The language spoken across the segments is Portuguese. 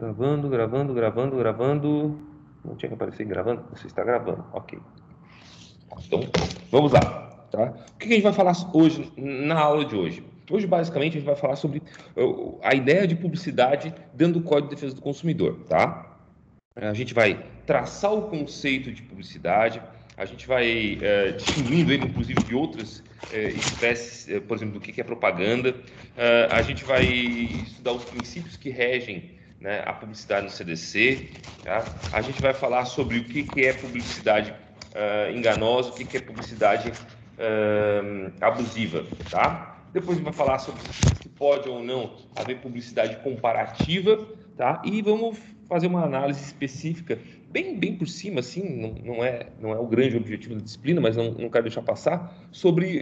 Gravando, gravando, gravando, gravando. Não tinha que aparecer gravando? Você está gravando, ok. Então, vamos lá, tá? O que a gente vai falar hoje, na aula de hoje? Hoje, basicamente, a gente vai falar sobre a ideia de publicidade dentro do Código de Defesa do Consumidor, tá? A gente vai traçar o conceito de publicidade, a gente vai distinguindo ele, inclusive, de outras espécies, por exemplo, do que é propaganda. A gente vai estudar os princípios que regem, né, a publicidade no CDC. Tá? A gente vai falar sobre o que é publicidade enganosa, o que é publicidade abusiva. Tá? Depois a gente vai falar sobre se pode ou não haver publicidade comparativa. Tá? E vamos fazer uma análise específica, bem por cima, assim, não é o grande objetivo da disciplina, mas não quero deixar passar, sobre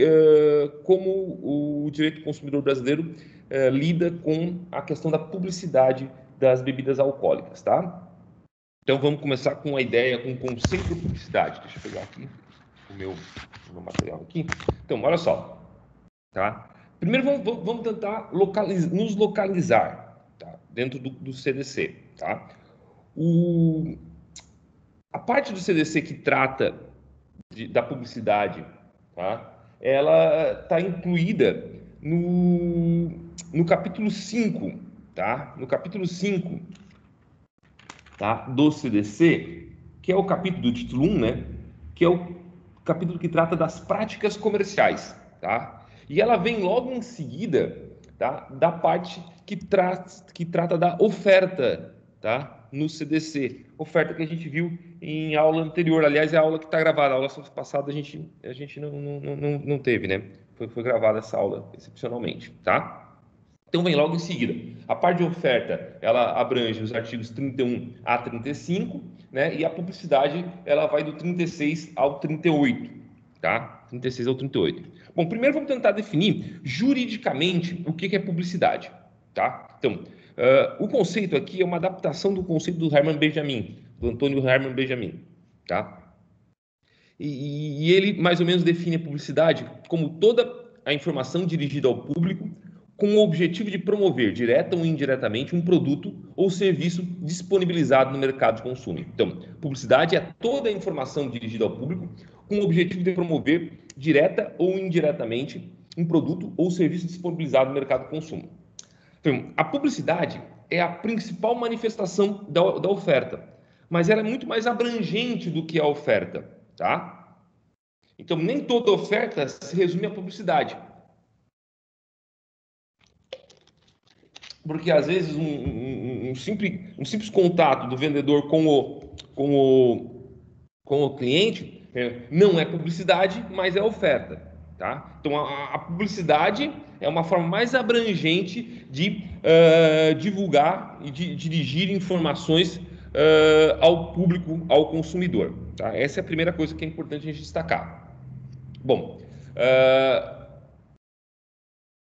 como o direito do consumidor brasileiro lida com a questão da publicidade das bebidas alcoólicas, tá? Então vamos começar com a ideia, com o conceito de publicidade. Deixa eu pegar aqui o meu material aqui. Então, olha só, tá? Primeiro vamos tentar nos localizar, tá? Dentro do CDC, tá? A parte do CDC que trata da publicidade, tá? Ela está incluída no capítulo 5, tá? No capítulo 5, tá? Do CDC, que é o capítulo do título 1, né? Que é o capítulo que trata das práticas comerciais, tá? E ela vem logo em seguida, tá? Da parte que trata da oferta, tá? No CDC, oferta que a gente viu em aula anterior. Aliás, é a aula que está gravada. A aula passada a gente não teve, né? Foi gravada essa aula excepcionalmente, tá? Então vem logo em seguida. A parte de oferta, ela abrange os artigos 31 a 35, né? E a publicidade, ela vai do 36 ao 38, tá? 36 ao 38. Bom, primeiro vamos tentar definir juridicamente o que é publicidade, tá? Então, o conceito aqui é uma adaptação do conceito do Hermann Benjamin, do Antônio Hermann Benjamin, tá? E ele mais ou menos define a publicidade como toda a informação dirigida ao público com o objetivo de promover, direta ou indiretamente, um produto ou serviço disponibilizado no mercado de consumo. Então, publicidade é toda a informação dirigida ao público com o objetivo de promover, direta ou indiretamente, um produto ou serviço disponibilizado no mercado de consumo. Então, a publicidade é a principal manifestação da oferta, mas ela é muito mais abrangente do que a oferta, tá? Então, nem toda oferta se resume à publicidade. Porque, às vezes, um simples contato do vendedor com o cliente não é publicidade, mas é oferta. Tá? Então, a publicidade é uma forma mais abrangente de divulgar e de dirigir informações ao público, ao consumidor. Tá? Essa é a primeira coisa que é importante a gente destacar. Bom,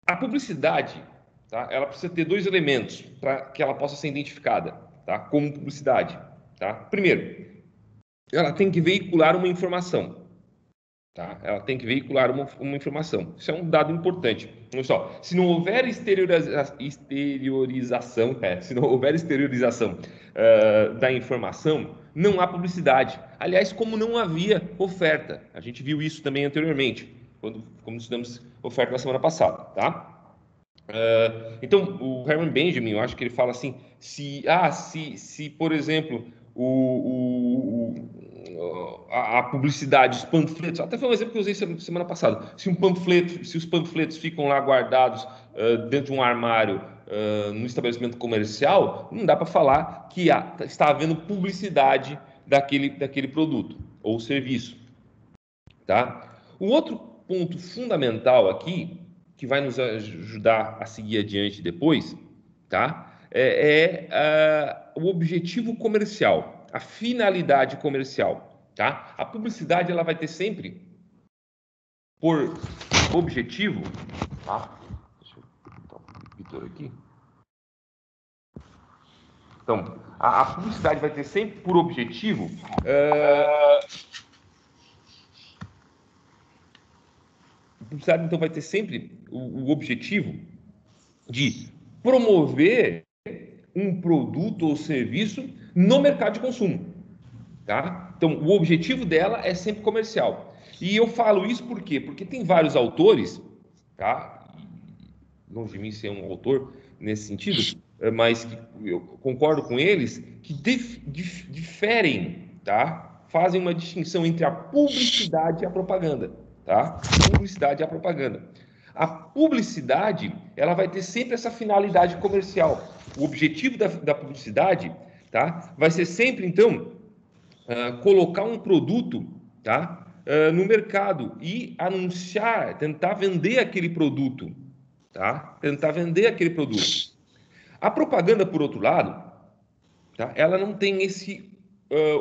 a publicidade, tá? Ela precisa ter dois elementos para que ela possa ser identificada, tá? Como publicidade. Tá? Primeiro, ela tem que veicular uma informação. Tá? Ela tem que veicular uma informação. Isso é um dado importante. Olha só, se não houver exteriorização da informação, não há publicidade. Aliás, como não havia oferta. A gente viu isso também anteriormente, quando estudamos oferta na semana passada. Tá? Então, o Herman Benjamin, eu acho que ele fala assim, se por exemplo, a publicidade, os panfletos, até foi um exemplo que eu usei semana passada, se os panfletos ficam lá guardados dentro de um armário no estabelecimento comercial, não dá para falar que está havendo publicidade daquele produto ou serviço, tá? O outro ponto fundamental aqui, que vai nos ajudar a seguir adiante depois, tá? O objetivo comercial, a finalidade comercial, tá? A publicidade, ela vai ter sempre por objetivo, tá? Deixa eu botar o Vitor aqui. Então, a publicidade vai ter sempre por objetivo a publicidade, então, vai ter sempre o objetivo de promover um produto ou serviço no mercado de consumo, tá? Então, o objetivo dela é sempre comercial. E eu falo isso por quê? Porque tem vários autores, tá? Longe de mim ser um autor nesse sentido, mas eu concordo com eles, que diferem, tá? Fazem uma distinção entre a publicidade e a propaganda, tá? Publicidade e a propaganda. A publicidade, ela vai ter sempre essa finalidade comercial. O objetivo da publicidade, tá? Vai ser sempre, então, colocar um produto, tá? No mercado e anunciar, tentar vender aquele produto, tá? Tentar vender aquele produto. A propaganda, por outro lado, tá? Ela não tem esse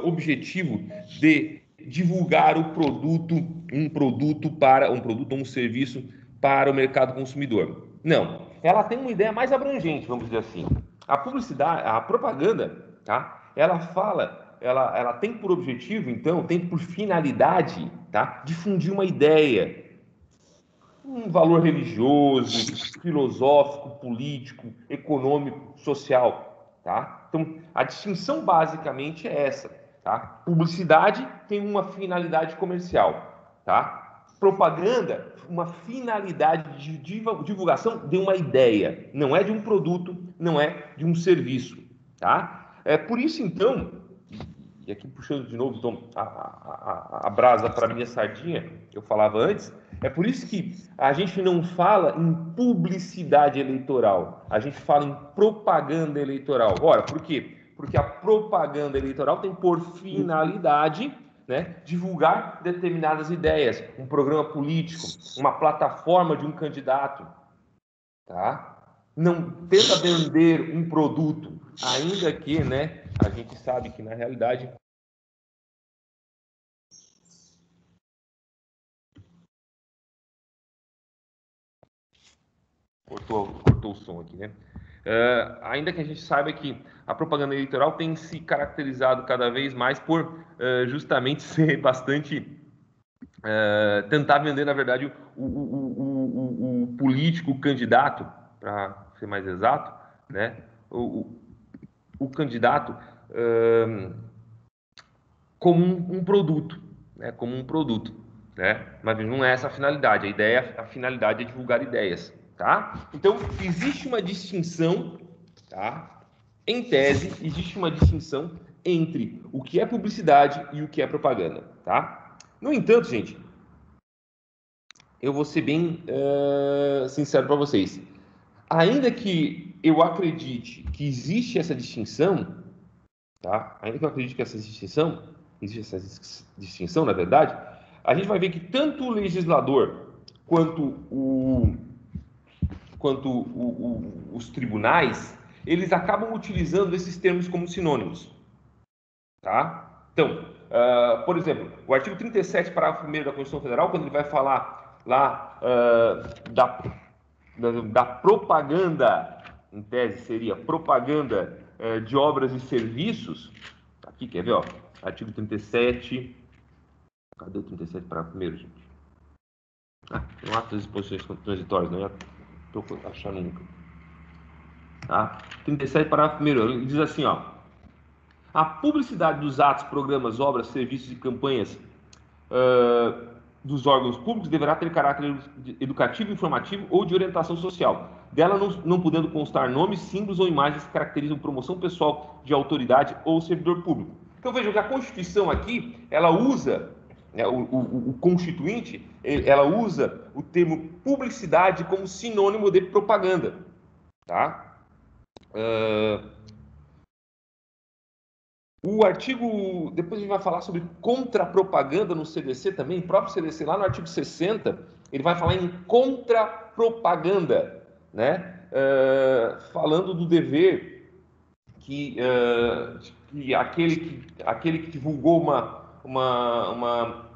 objetivo de divulgar o produto, um produto ou um serviço para o mercado consumidor. Não, ela tem uma ideia mais abrangente, vamos dizer assim. A publicidade, a propaganda, tá? Ela tem por objetivo, então, tem por finalidade, tá? Difundir uma ideia, um valor religioso, filosófico, político, econômico, social, tá? Então, a distinção basicamente é essa, tá? Publicidade tem uma finalidade comercial, tá? Propaganda, uma finalidade de divulgação de uma ideia, não é de um produto, não é de um serviço, tá? É por isso, então, e aqui puxando de novo então, a brasa para a minha sardinha, que eu falava antes, é por isso que a gente não fala em publicidade eleitoral, a gente fala em propaganda eleitoral. Ora, por quê? Porque a propaganda eleitoral tem por finalidade, né, divulgar determinadas ideias, um programa político, uma plataforma de um candidato, tá? Não tenta vender um produto, ainda que, né, a gente sabe que na realidade cortou o som aqui, né? Ainda que a gente saiba que a propaganda eleitoral tem se caracterizado cada vez mais por justamente ser bastante tentar vender, na verdade, o político, o candidato, para ser mais exato, né? O candidato como um produto, né? Como um produto, né? Mas não é essa a finalidade. A ideia, a finalidade é divulgar ideias, tá? Então existe uma distinção, tá? Em tese, existe uma distinção entre o que é publicidade e o que é propaganda, tá? No entanto, gente, eu vou ser bem sincero para vocês. Ainda que eu acredite que existe essa distinção, tá? Ainda que eu acredite que existe essa distinção, na verdade, a gente vai ver que tanto o legislador quanto os tribunais, eles acabam utilizando esses termos como sinônimos, tá? Então, por exemplo, o artigo 37, parágrafo 1º da Constituição Federal, quando ele vai falar lá da propaganda, em tese seria propaganda de obras e serviços, aqui, quer ver, ó, artigo 37, cadê o 37 parágrafo 1º, gente? Tem um ato das disposições transitórias, não ia achar nunca. Tá? 37 parágrafo 1º, ele diz assim, ó, a publicidade dos atos, programas, obras, serviços e campanhas dos órgãos públicos deverá ter caráter educativo, informativo ou de orientação social. Dela não podendo constar nomes, símbolos ou imagens que caracterizam promoção pessoal de autoridade ou servidor público. Então vejam que a Constituição aqui, ela usa, né, o Constituinte, ela usa o termo publicidade como sinônimo de propaganda. Tá? O artigo, depois a gente vai falar sobre contrapropaganda no CDC também, o próprio CDC, lá no artigo 60, ele vai falar em contrapropaganda, né? Falando do dever que aquele que divulgou uma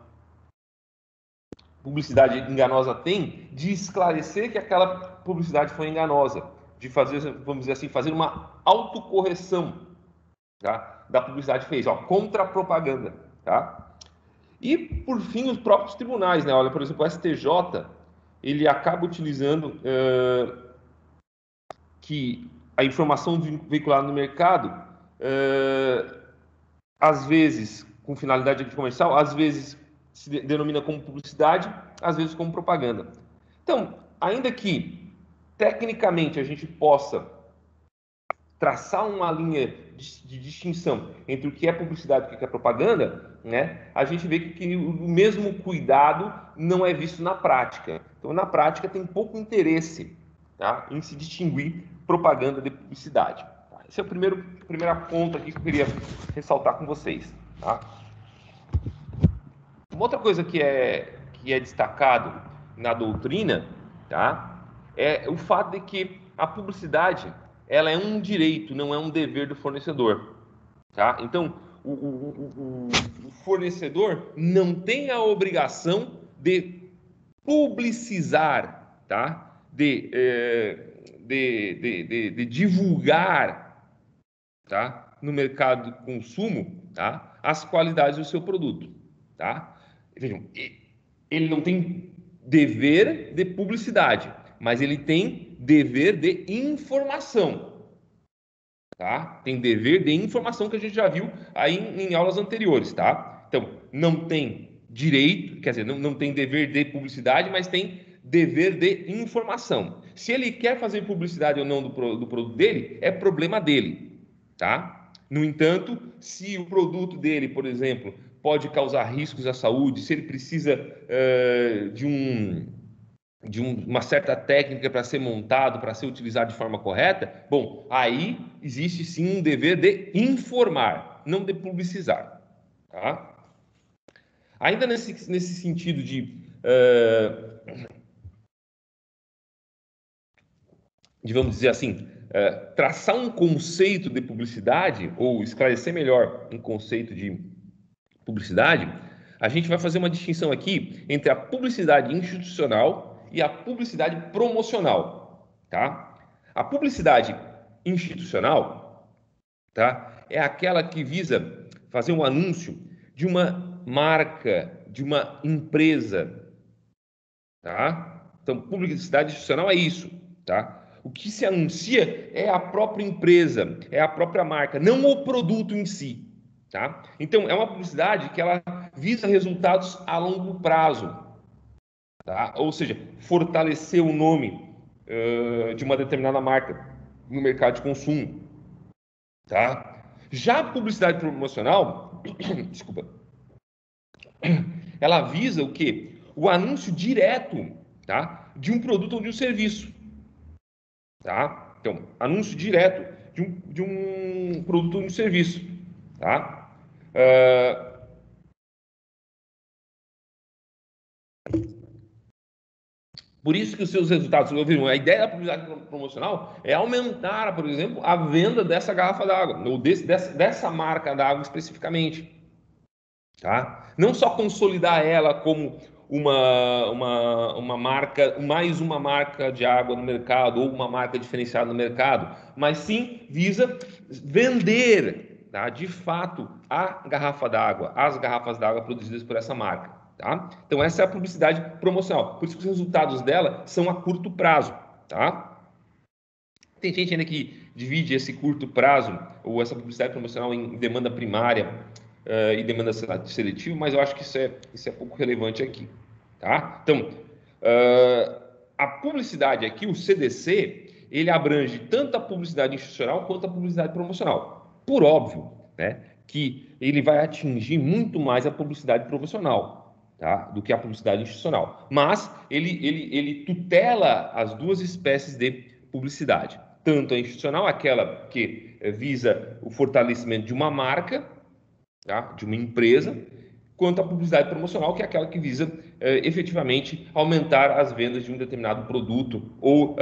publicidade enganosa tem, de esclarecer que aquela publicidade foi enganosa, de fazer, vamos dizer assim, fazer uma autocorreção, tá? Da publicidade fez, ó, contra a propaganda, tá? E, por fim, os próprios tribunais, né? Olha, por exemplo, o STJ, ele acaba utilizando que a informação veiculada no mercado, às vezes com finalidade comercial, às vezes se denomina como publicidade, às vezes como propaganda. Então, ainda que tecnicamente a gente possa traçar uma linha de distinção entre o que é publicidade e o que é propaganda, né, a gente vê que o mesmo cuidado não é visto na prática. Então, na prática, tem pouco interesse, tá, em se distinguir propaganda de publicidade. Esse é o primeiro ponto aqui que eu queria ressaltar com vocês. Tá? Uma outra coisa que é destacado na doutrina, tá, é o fato de que a publicidade ela é um direito, não é um dever do fornecedor. Tá? Então, o fornecedor não tem a obrigação de publicizar, tá? de divulgar, tá? No mercado de consumo, tá? As qualidades do seu produto. Tá? Vejam, ele não tem dever de publicidade, mas ele tem dever de informação. Tá? Tem dever de informação que a gente já viu aí em aulas anteriores, tá? Então, não tem direito, quer dizer, não tem dever de publicidade, mas tem dever de informação. Se ele quer fazer publicidade ou não do produto dele, é problema dele, tá? No entanto, se o produto dele, por exemplo, pode causar riscos à saúde, se ele precisa de uma certa técnica para ser montado, para ser utilizado de forma correta, bom, aí existe sim um dever de informar, não de publicizar. Tá? Ainda nesse sentido de, vamos dizer assim, traçar um conceito de publicidade, ou esclarecer melhor um conceito de publicidade, a gente vai fazer uma distinção aqui entre a publicidade institucional e a publicidade promocional, tá? A publicidade institucional, tá, é aquela que visa fazer um anúncio de uma marca, de uma empresa, tá? Então, publicidade institucional é isso, tá? O que se anuncia é a própria empresa, é a própria marca, não o produto em si, tá? Então, é uma publicidade que ela visa resultados a longo prazo, tá? Ou seja, fortalecer o nome de uma determinada marca no mercado de consumo, tá? Já a publicidade promocional, desculpa, ela visa o quê? O anúncio direto, tá, de um produto ou de um serviço, tá? Então, anúncio direto de um produto ou de um serviço, tá? Por isso que os seus resultados, a ideia da publicidade promocional é aumentar, por exemplo, a venda dessa garrafa d'água, ou dessa marca d'água especificamente. Tá? Não só consolidar ela como uma marca, mais uma marca de água no mercado, ou uma marca diferenciada no mercado, mas sim visa vender, tá, de fato, a garrafa d'água, as garrafas d'água produzidas por essa marca. Tá? Então, essa é a publicidade promocional. Por isso que os resultados dela são a curto prazo. Tá? Tem gente ainda que divide esse curto prazo, ou essa publicidade promocional, em demanda primária e demanda seletiva, mas eu acho que isso é pouco relevante aqui. Tá? Então, a publicidade aqui, o CDC, ele abrange tanto a publicidade institucional quanto a publicidade promocional. Por óbvio, né, que ele vai atingir muito mais a publicidade promocional, tá, do que a publicidade institucional. Mas ele tutela as duas espécies de publicidade. Tanto a institucional, aquela que visa o fortalecimento de uma marca, tá, de uma empresa, quanto a publicidade promocional, que é aquela que visa efetivamente aumentar as vendas de um determinado produto ou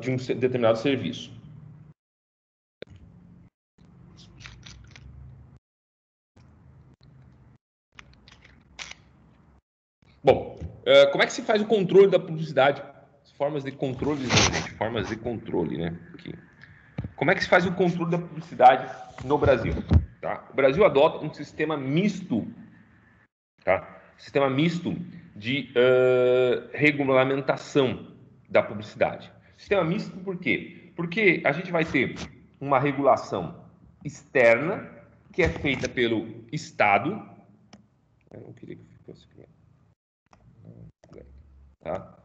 de um determinado serviço. Bom, como é que se faz o controle da publicidade? Formas de controle, né, gente? Formas de controle, né? Aqui. Como é que se faz o controle da publicidade no Brasil? Tá? O Brasil adota um sistema misto, tá? Sistema misto de regulamentação da publicidade. Sistema misto por quê? Porque a gente vai ter uma regulação externa, que é feita pelo Estado. Eu não queria que fosse aqui. Tá?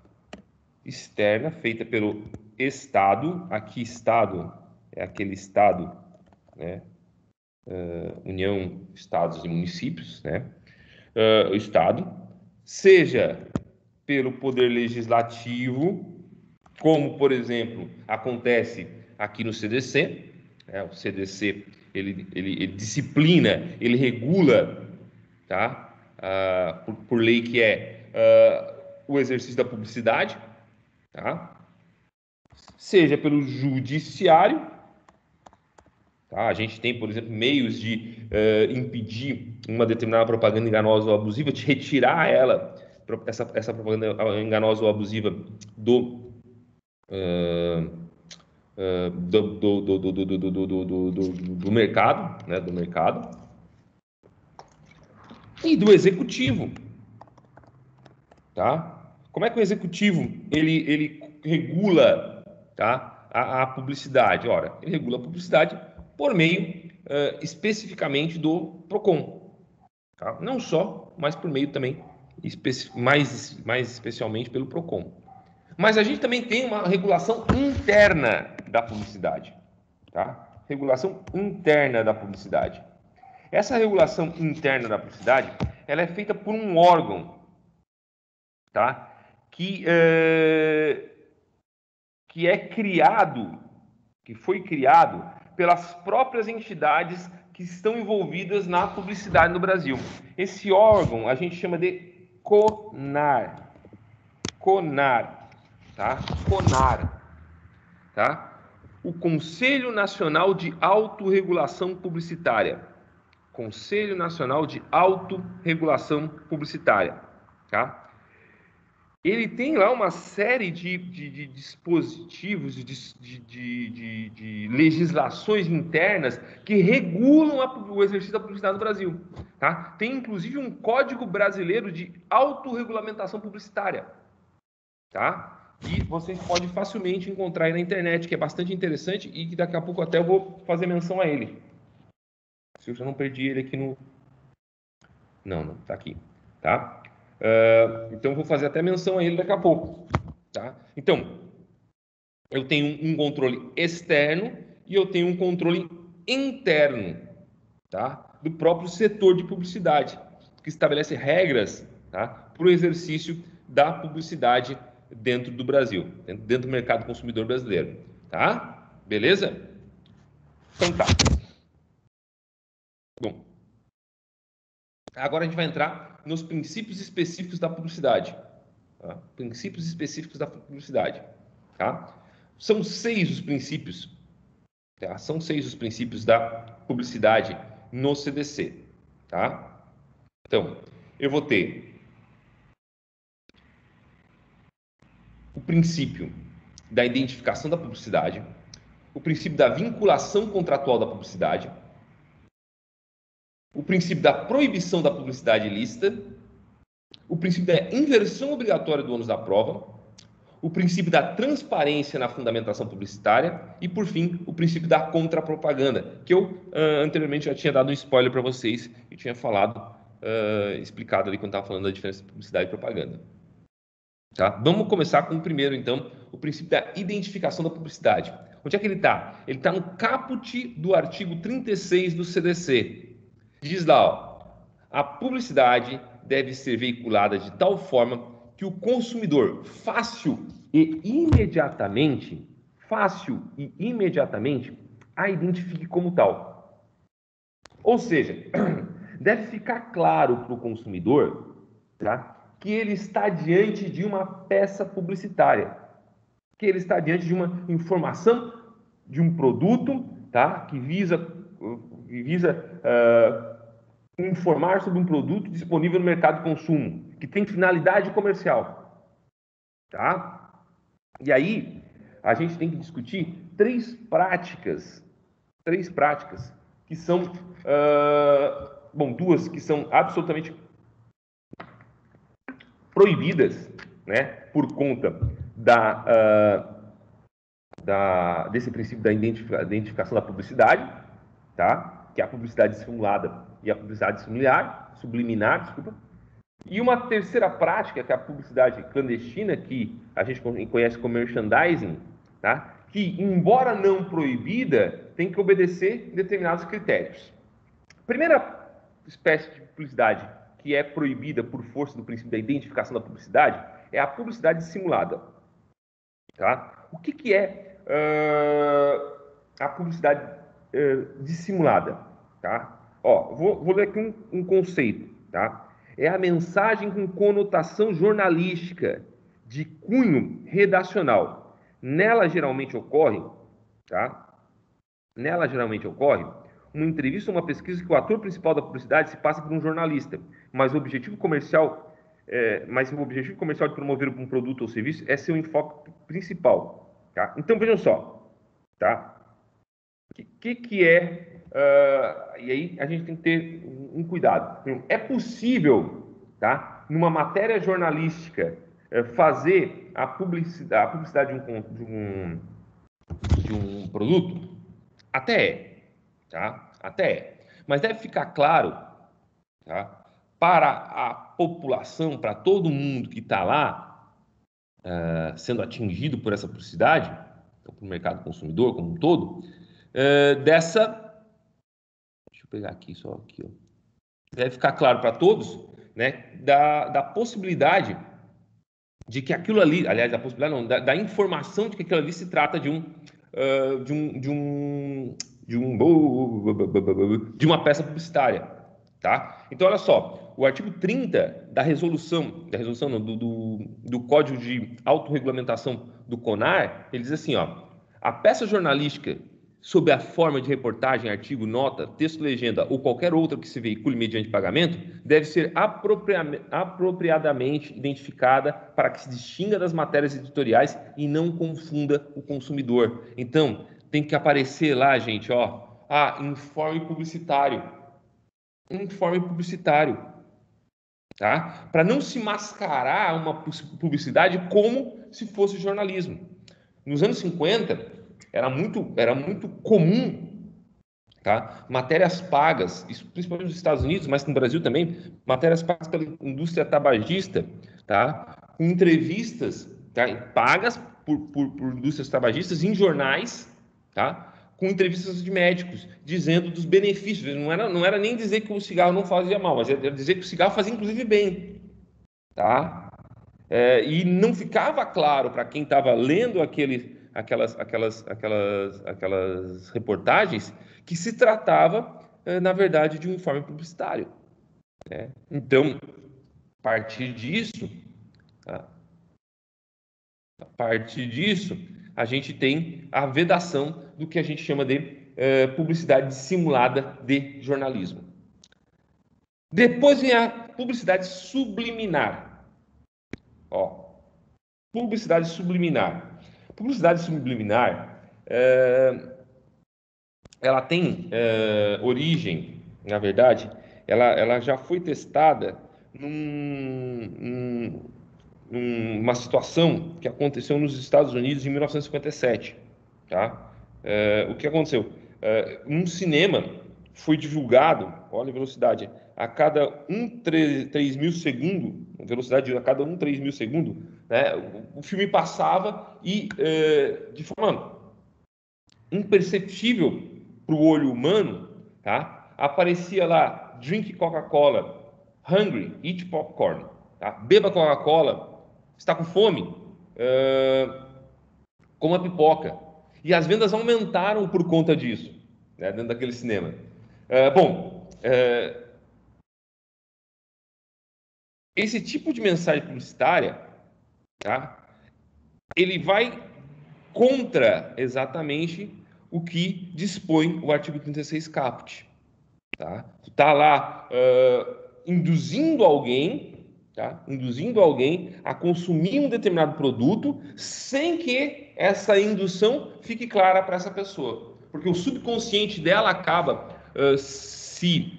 Externa, feita pelo Estado. Aqui, Estado é aquele Estado, né? União, Estados e Municípios, né? O Estado, seja pelo Poder Legislativo, como, por exemplo, acontece aqui no CDC. O CDC, ele disciplina, ele regula, tá? Por lei, que é o exercício da publicidade, tá? Seja pelo Judiciário, tá? A gente tem, por exemplo, meios de impedir uma determinada propaganda enganosa ou abusiva, de retirar essa propaganda enganosa ou abusiva do mercado, né? Do mercado e do executivo, tá? Como é que o executivo ele regula, tá? A publicidade? Ora, ele regula a publicidade por meio especificamente do Procon, tá? Não só, mas por meio também mais especialmente pelo Procon. Mas a gente também tem uma regulação interna da publicidade, tá? Regulação interna da publicidade. Essa regulação interna da publicidade, ela é feita por um órgão, tá? Que é criado, que foi criado pelas próprias entidades que estão envolvidas na publicidade no Brasil. Esse órgão a gente chama de CONAR. CONAR, tá? CONAR, tá? O Conselho Nacional de Autorregulação Publicitária. Conselho Nacional de Autorregulação Publicitária, tá? Ele tem lá uma série de dispositivos, de legislações internas que regulam o exercício da publicidade no Brasil, tá? Tem inclusive um Código Brasileiro de Autorregulamentação Publicitária, tá? E vocês podem facilmente encontrar aí na internet, que é bastante interessante e que daqui a pouco até eu vou fazer menção a ele. Se eu já não perdi ele aqui no... Não, tá aqui, tá? Então eu vou fazer até menção a ele daqui a pouco, tá? Então, eu tenho um controle externo e eu tenho um controle interno, tá? Do próprio setor de publicidade, que estabelece regras, tá? Para o exercício da publicidade dentro do Brasil, dentro do mercado consumidor brasileiro, tá? Beleza? Então tá. Bom, agora a gente vai entrar nos princípios específicos da publicidade. Tá? Princípios específicos da publicidade. Tá? São 6 os princípios. Tá? São 6 os princípios da publicidade no CDC. Tá? Então, eu vou ter o princípio da identificação da publicidade, o princípio da vinculação contratual da publicidade, o princípio da proibição da publicidade ilícita, o princípio da inversão obrigatória do ônus da prova, o princípio da transparência na fundamentação publicitária e, por fim, o princípio da contrapropaganda, que eu anteriormente já tinha dado um spoiler para vocês e tinha falado, explicado ali quando estava falando da diferença de publicidade e propaganda. Tá? Vamos começar com o primeiro, então, o princípio da identificação da publicidade. Onde é que ele está? Ele está no caput do artigo 36 do CDC. Diz lá, ó, a publicidade deve ser veiculada de tal forma que o consumidor fácil e imediatamente a identifique como tal. Ou seja, deve ficar claro para o consumidor, tá, que ele está diante de uma peça publicitária, que ele está diante de uma informação, de um produto, tá, que visa informar sobre um produto disponível no mercado de consumo, que tem finalidade comercial, tá? E aí a gente tem que discutir três práticas que são, duas que são absolutamente proibidas, né, por conta desse princípio da identificação da publicidade, tá? Que é a publicidade dissimulada e a publicidade subliminar, desculpa. E uma terceira prática, que é a publicidade clandestina, que a gente conhece como merchandising, tá? Que, embora não proibida, tem que obedecer determinados critérios. A primeira espécie de publicidade que é proibida por força do princípio da identificação da publicidade é a publicidade dissimulada. Tá? O que é a publicidade dissimulada? Tá? Ó, vou ler aqui um conceito. Tá? É a mensagem com conotação jornalística de cunho redacional. Nela geralmente ocorre, tá? Nela geralmente ocorre uma entrevista ou uma pesquisa que o ator principal da publicidade se passa por um jornalista, mas o objetivo comercial de promover um produto ou serviço é seu enfoque principal. Tá? Então, vejam só. Tá? Que é... e aí a gente tem que ter um cuidado. É possível, tá, numa matéria jornalística, fazer a publicidade de um produto? Até é. Tá? Até é. Mas deve ficar claro, tá, para a população, para todo mundo que está lá sendo atingido por essa publicidade, então, para o mercado consumidor como um todo, deixa eu pegar aqui só aqui, ó. Deve ficar claro para todos, né, da possibilidade de que aquilo ali, aliás, da possibilidade não, da informação de que aquilo ali se trata de uma peça publicitária, tá? Então, olha só, o artigo 30 da resolução não, do Código de Autorregulamentação do CONAR, ele diz assim, ó, a peça jornalística sob a forma de reportagem, artigo, nota, texto, legenda ou qualquer outra que se veicule mediante pagamento, deve ser apropriadamente identificada para que se distinga das matérias editoriais e não confunda o consumidor. Então, tem que aparecer lá, gente, ó, informe publicitário. Informe publicitário, tá? Para não se mascarar uma publicidade como se fosse jornalismo. Nos anos 50, era muito comum, tá? Matérias pagas, isso principalmente nos Estados Unidos, mas no Brasil também, matérias pagas pela indústria tabagista, tá? Com entrevistas, tá, pagas por indústrias tabagistas em jornais, tá? Com entrevistas de médicos, dizendo dos benefícios. Não era nem dizer que o cigarro não fazia mal, mas era dizer que o cigarro fazia inclusive bem, tá? E não ficava claro para quem estava lendo aquelas reportagens que se tratava, na verdade, de um informe publicitário. Né? Então, a partir disso, a gente tem a vedação do que a gente chama de publicidade dissimulada de jornalismo. Depois vem a publicidade subliminar. Ó, publicidade subliminar. Publicidade subliminar, ela tem origem, na verdade, ela já foi testada numa situação que aconteceu nos Estados Unidos em 1957. Tá? O que aconteceu? Um cinema foi divulgado, olha a velocidade, a cada 3 mil segundo, velocidade a cada 3 mil segundo, né, o filme passava e, de forma imperceptível para o olho humano, tá, aparecia lá, drink Coca-Cola, hungry, eat popcorn, tá, beba Coca-Cola, está com fome, coma pipoca. E as vendas aumentaram por conta disso, né, dentro daquele cinema. Esse tipo de mensagem publicitária, tá, ele vai contra exatamente o que dispõe o artigo 36 caput. Tá? Tu está lá induzindo alguém, tá? Induzindo alguém a consumir um determinado produto sem que essa indução fique clara para essa pessoa. Porque o subconsciente dela acaba se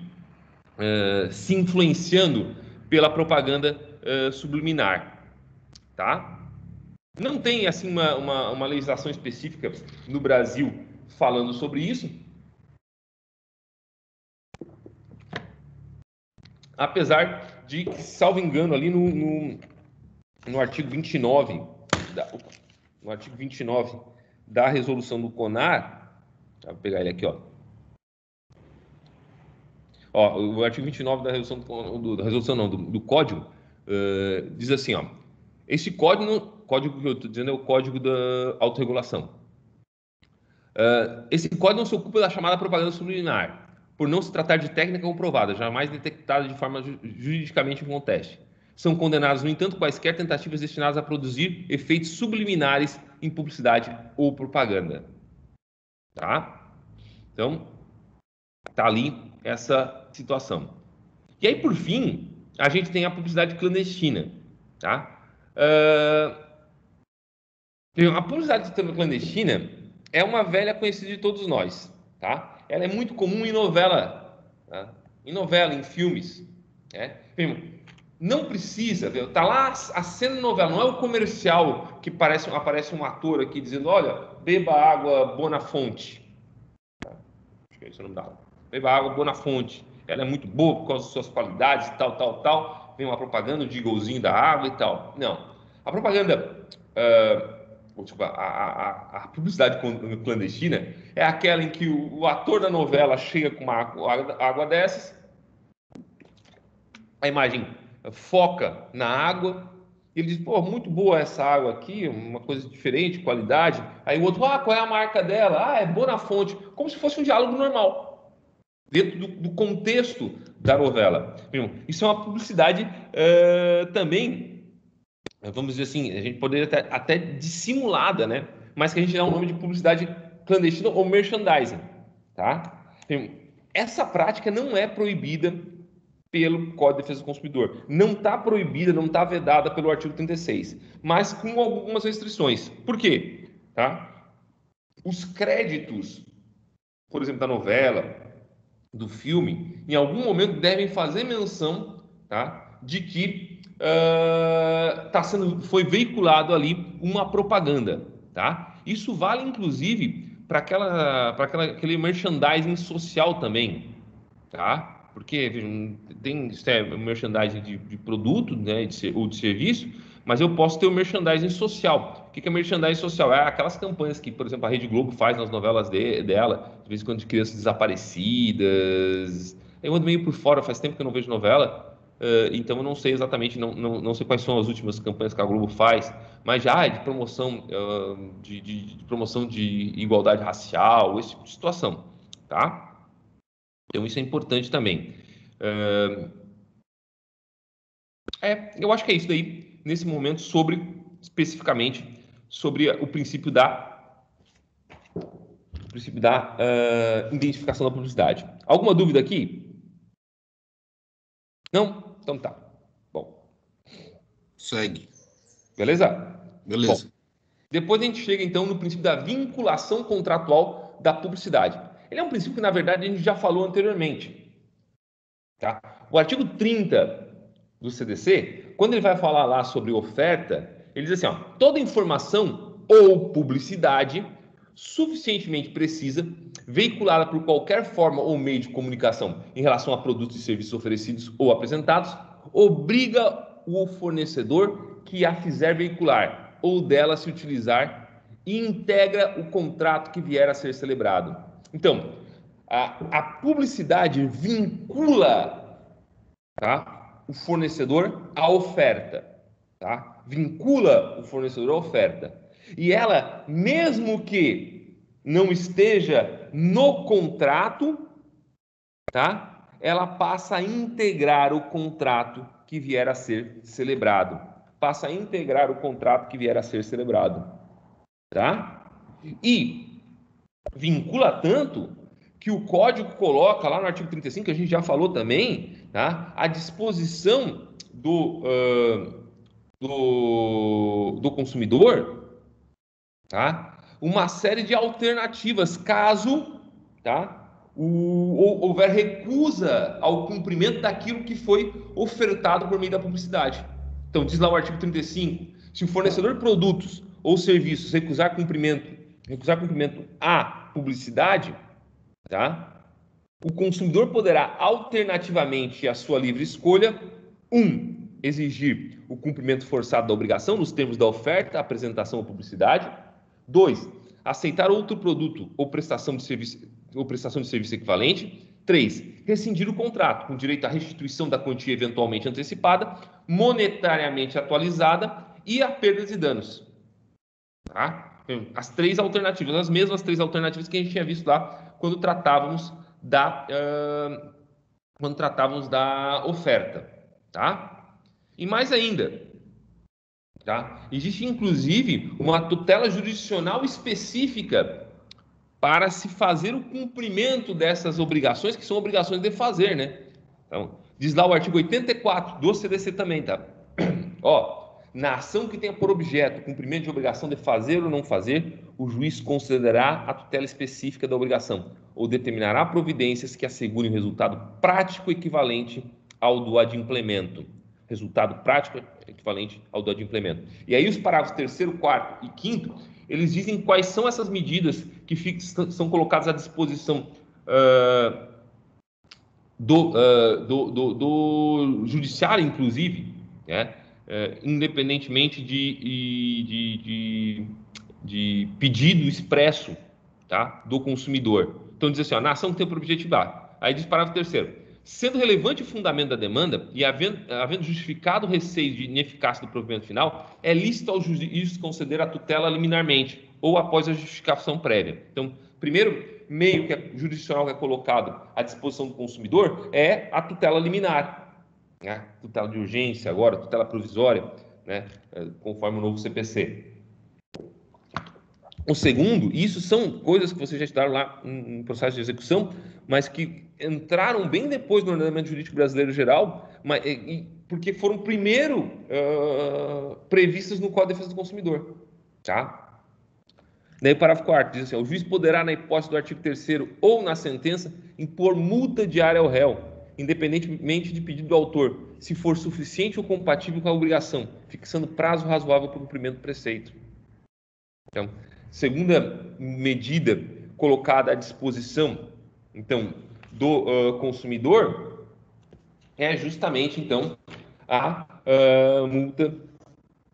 influenciando pela propaganda subliminar. Tá? Não tem assim uma legislação específica no Brasil falando sobre isso, apesar de que, salvo engano, ali no artigo 29, no artigo 29 da resolução do CONAR, vou pegar ele aqui, ó. O artigo 29 da resolução, do Código, diz assim, ó, esse código que eu estou dizendo é o Código da Autorregulação. Esse código não se ocupa da chamada propaganda subliminar, por não se tratar de técnica comprovada, jamais detectada de forma juridicamente inconteste. São condenados, no entanto, quaisquer tentativas destinadas a produzir efeitos subliminares em publicidade ou propaganda. Tá? Então, tá ali essa situação. E aí, por fim, a gente tem a publicidade clandestina. Tá? A publicidade clandestina é uma velha conhecida de todos nós, tá? Ela é muito comum em novela, tá? Em filmes, né? Não precisa, viu? Tá lá a cena de novela, não é o comercial que aparece um ator aqui dizendo, olha, beba água Bonafonte. Tá? Acho que é esse o nome da água. Beba água Bonafonte. Ela é muito boa por causa das suas qualidades, tal. Vem uma propaganda, um jinglezinho da água e tal. Não. A propaganda... Desculpa, a publicidade clandestina é aquela em que o ator da novela chega com uma água dessas, a imagem foca na água, e ele diz, pô, muito boa essa água aqui, uma coisa diferente, qualidade. Aí o outro, qual é a marca dela? É Bonafonte, como se fosse um diálogo normal, dentro do contexto da novela. Isso é uma publicidade também, vamos dizer assim, a gente poderia até dissimulada, né? Mas que a gente dá um nome de publicidade clandestina ou merchandising, tá? Essa prática não é proibida pelo Código de Defesa do Consumidor. Não está proibida, não está vedada pelo artigo 36, mas com algumas restrições. Por quê? Tá? Os créditos, por exemplo, da novela, do filme, em algum momento devem fazer menção, tá, de que foi veiculado ali uma propaganda, tá? Isso vale inclusive para aquele merchandising social também, tá? Porque tem merchandising de produto, né, ou de serviço, mas eu posso ter o merchandising social. O que é merchandising social? É aquelas campanhas que, por exemplo, a Rede Globo faz nas novelas dela, de vez em quando, de crianças desaparecidas. Eu ando meio por fora, faz tempo que eu não vejo novela, então eu não sei exatamente, não sei quais são as últimas campanhas que a Globo faz, mas já é de promoção, de promoção de igualdade racial, esse tipo de situação, tá? Então, isso é importante também. Eu acho que é isso daí, nesse momento, especificamente, sobre o princípio da identificação da publicidade. Alguma dúvida aqui? Não? Então tá. Bom. Segue. Beleza? Beleza. Bom, depois a gente chega, então, no princípio da vinculação contratual da publicidade. Ele é um princípio que, na verdade, a gente já falou anteriormente. Tá? O artigo 30 do CDC, quando ele vai falar lá sobre oferta, ele diz assim, ó, toda informação ou publicidade suficientemente precisa, veiculada por qualquer forma ou meio de comunicação em relação a produtos e serviços oferecidos ou apresentados, obriga o fornecedor que a fizer veicular ou dela se utilizar e integra o contrato que vier a ser celebrado. Então, a publicidade vincula, tá, o fornecedor à oferta, tá? Vincula o fornecedor à oferta. E ela, mesmo que não esteja no contrato, tá? Ela passa a integrar o contrato que vier a ser celebrado. Passa a integrar o contrato que vier a ser celebrado, tá? E vincula tanto que o código coloca lá no artigo 35, que a gente já falou também, tá? A disposição do consumidor, tá? Uma série de alternativas caso, tá? Houver recusa ao cumprimento daquilo que foi ofertado por meio da publicidade. Então, diz lá o artigo 35, Se o fornecedor de produtos ou serviços recusar cumprimento à publicidade, tá? O consumidor poderá, alternativamente à sua livre escolha, 1. Exigir o cumprimento forçado da obrigação nos termos da oferta, apresentação ou publicidade. 2. Aceitar outro produto ou prestação de serviço equivalente. 3. Rescindir o contrato, com direito à restituição da quantia eventualmente antecipada, monetariamente atualizada e a perdas e danos. Tá? As três alternativas, as mesmas três alternativas que a gente tinha visto lá quando tratávamos da oferta. Tá? E mais ainda, tá? Existe inclusive uma tutela jurisdicional específica para se fazer o cumprimento dessas obrigações, que são obrigações de fazer, né? Então, diz lá o artigo 84 do CDC também, tá? Ó, na ação que tenha por objeto o cumprimento de obrigação de fazer ou não fazer, o juiz considerará a tutela específica da obrigação ou determinará providências que assegurem o resultado prático equivalente ao do adimplemento. Resultado prático equivalente ao do adimplemento. E aí os parágrafos 3º, 4º e 5º, eles dizem quais são essas medidas que são colocadas à disposição do judiciário, inclusive, né? Independentemente de pedido expresso, tá? Do consumidor. Então diz assim, ó, na ação que tem por objetivo A. Aí diz parágrafo 3º. Sendo relevante o fundamento da demanda e havendo justificado o receio de ineficácia do provimento final, é lícito ao juiz conceder a tutela liminarmente ou após a justificação prévia. Então, primeiro meio jurisdicional que é colocado à disposição do consumidor é a tutela liminar, né? Tutela de urgência agora, tutela provisória, né? Conforme o novo CPC. O segundo, isso são coisas que vocês já estudaram lá em processo de execução, mas que entraram bem depois no ordenamento jurídico brasileiro geral, porque foram primeiro previstas no Código de Defesa do Consumidor. Tá? Daí o parágrafo 4º diz assim, o juiz poderá, na hipótese do artigo 3º ou na sentença, impor multa diária ao réu, independentemente de pedido do autor, se for suficiente ou compatível com a obrigação, fixando prazo razoável para o cumprimento do preceito. Então, segunda medida colocada à disposição, então, do consumidor é justamente, então, a multa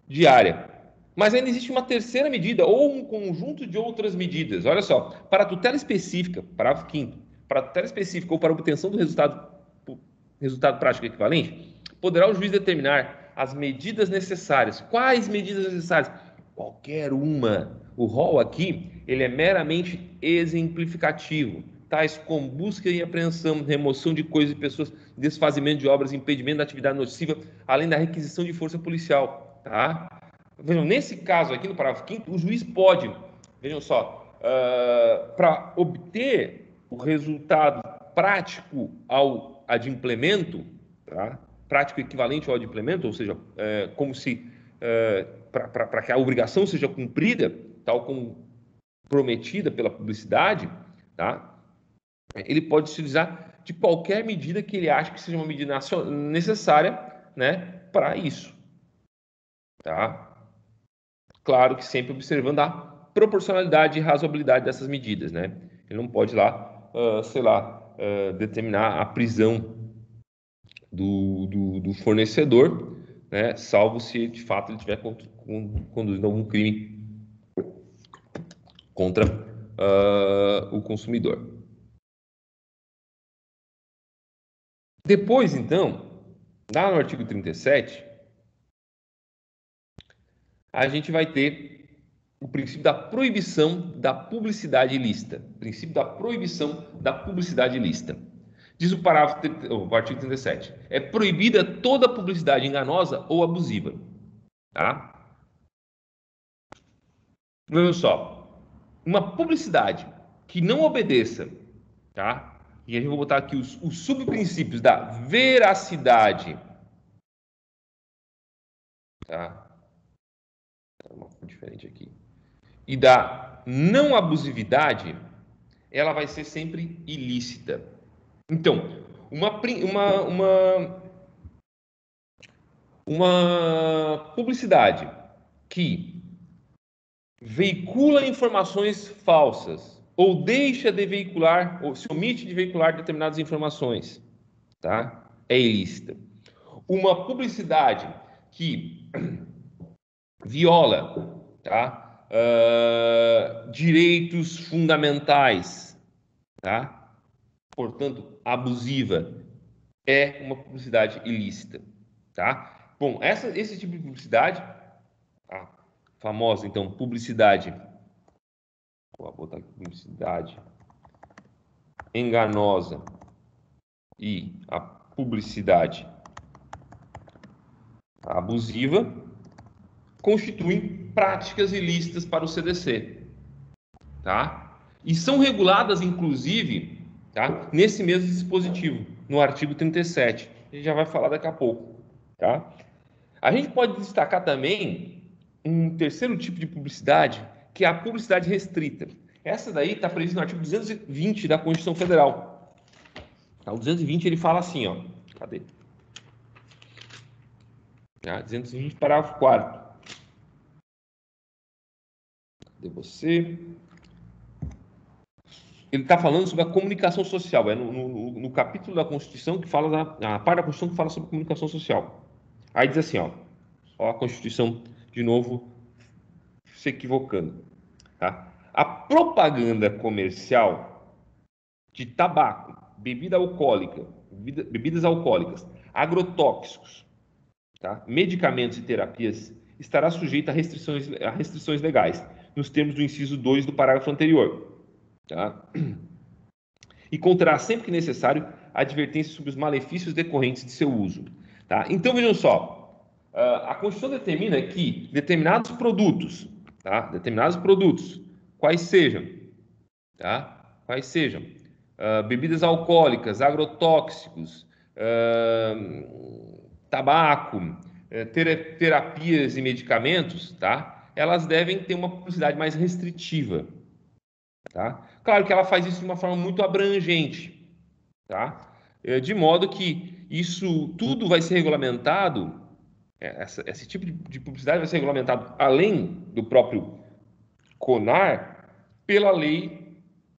diária. Mas ainda existe uma terceira medida, ou um conjunto de outras medidas. Olha só, para a tutela específica, parágrafo 5º, para a tutela específica ou para a obtenção do resultado prático equivalente, poderá o juiz determinar as medidas necessárias. Quais medidas necessárias? Qualquer uma. O rol aqui, ele é meramente exemplificativo, tais como busca e apreensão, remoção de coisas e pessoas, desfazimento de obras, impedimento da atividade nociva, além da requisição de força policial, tá? Vejam, nesse caso aqui, no parágrafo 5º, o juiz pode, vejam só, para obter o resultado prático ao adimplemento, tá? Prático equivalente ao adimplemento, ou seja, como se para que a obrigação seja cumprida, tal como prometida pela publicidade, tá? Ele pode utilizar de qualquer medida que ele ache que seja uma medida necessária, né, para isso. Tá? Claro que sempre observando a proporcionalidade e razoabilidade dessas medidas, né? Ele não pode lá, determinar a prisão do fornecedor, né? Salvo se de fato ele estiver conduzindo algum crime contra o consumidor. Depois, então, lá no artigo 37, a gente vai ter o princípio da proibição da publicidade ilícita. Princípio da proibição da publicidade ilícita. Diz o artigo 37. É proibida toda publicidade enganosa ou abusiva. Tá? Vejam só. Uma publicidade que não obedeça, tá? E a gente vai botar aqui os subprincípios da veracidade. Tá? Uma cor diferente aqui. E da não abusividade, ela vai ser sempre ilícita. Então, uma publicidade que veicula informações falsas ou deixa de veicular, ou se omite de veicular determinadas informações, tá? É ilícita. Uma publicidade que viola, tá? Direitos fundamentais, tá? Portanto, abusiva, é uma publicidade ilícita, tá? Bom, esse tipo de publicidade, a famosa, então, publicidade, vou botar aqui, publicidade enganosa e a publicidade abusiva, constituem práticas ilícitas para o CDC, tá? E são reguladas, inclusive, tá? Nesse mesmo dispositivo, no artigo 37. A gente já vai falar daqui a pouco, tá? A gente pode destacar também um terceiro tipo de publicidade, que é a publicidade restrita. Essa daí está prevista no artigo 220 da Constituição Federal. O 220 ele fala assim, ó. Cadê? 220, parágrafo 4º. Cadê você? Ele está falando sobre a comunicação social. É no capítulo da Constituição que fala, a parte da Constituição que fala sobre comunicação social. Aí diz assim, ó a Constituição, de novo, se equivocando. Tá? A propaganda comercial de tabaco, bebida alcoólica, bebidas alcoólicas, agrotóxicos, tá? Medicamentos e terapias estará sujeita a restrições legais, nos termos do inciso 2 do parágrafo anterior. Tá? E conterá sempre que necessário advertência sobre os malefícios decorrentes de seu uso. Tá? Então, vejam só, a Constituição determina que determinados produtos, tá? Quais sejam, bebidas alcoólicas, agrotóxicos, tabaco, terapias e medicamentos, tá? Elas devem ter uma publicidade mais restritiva. Tá? Claro que ela faz isso de uma forma muito abrangente, tá? De modo que isso tudo vai ser regulamentado, esse tipo de publicidade vai ser regulamentado, além do próprio CONAR, pela Lei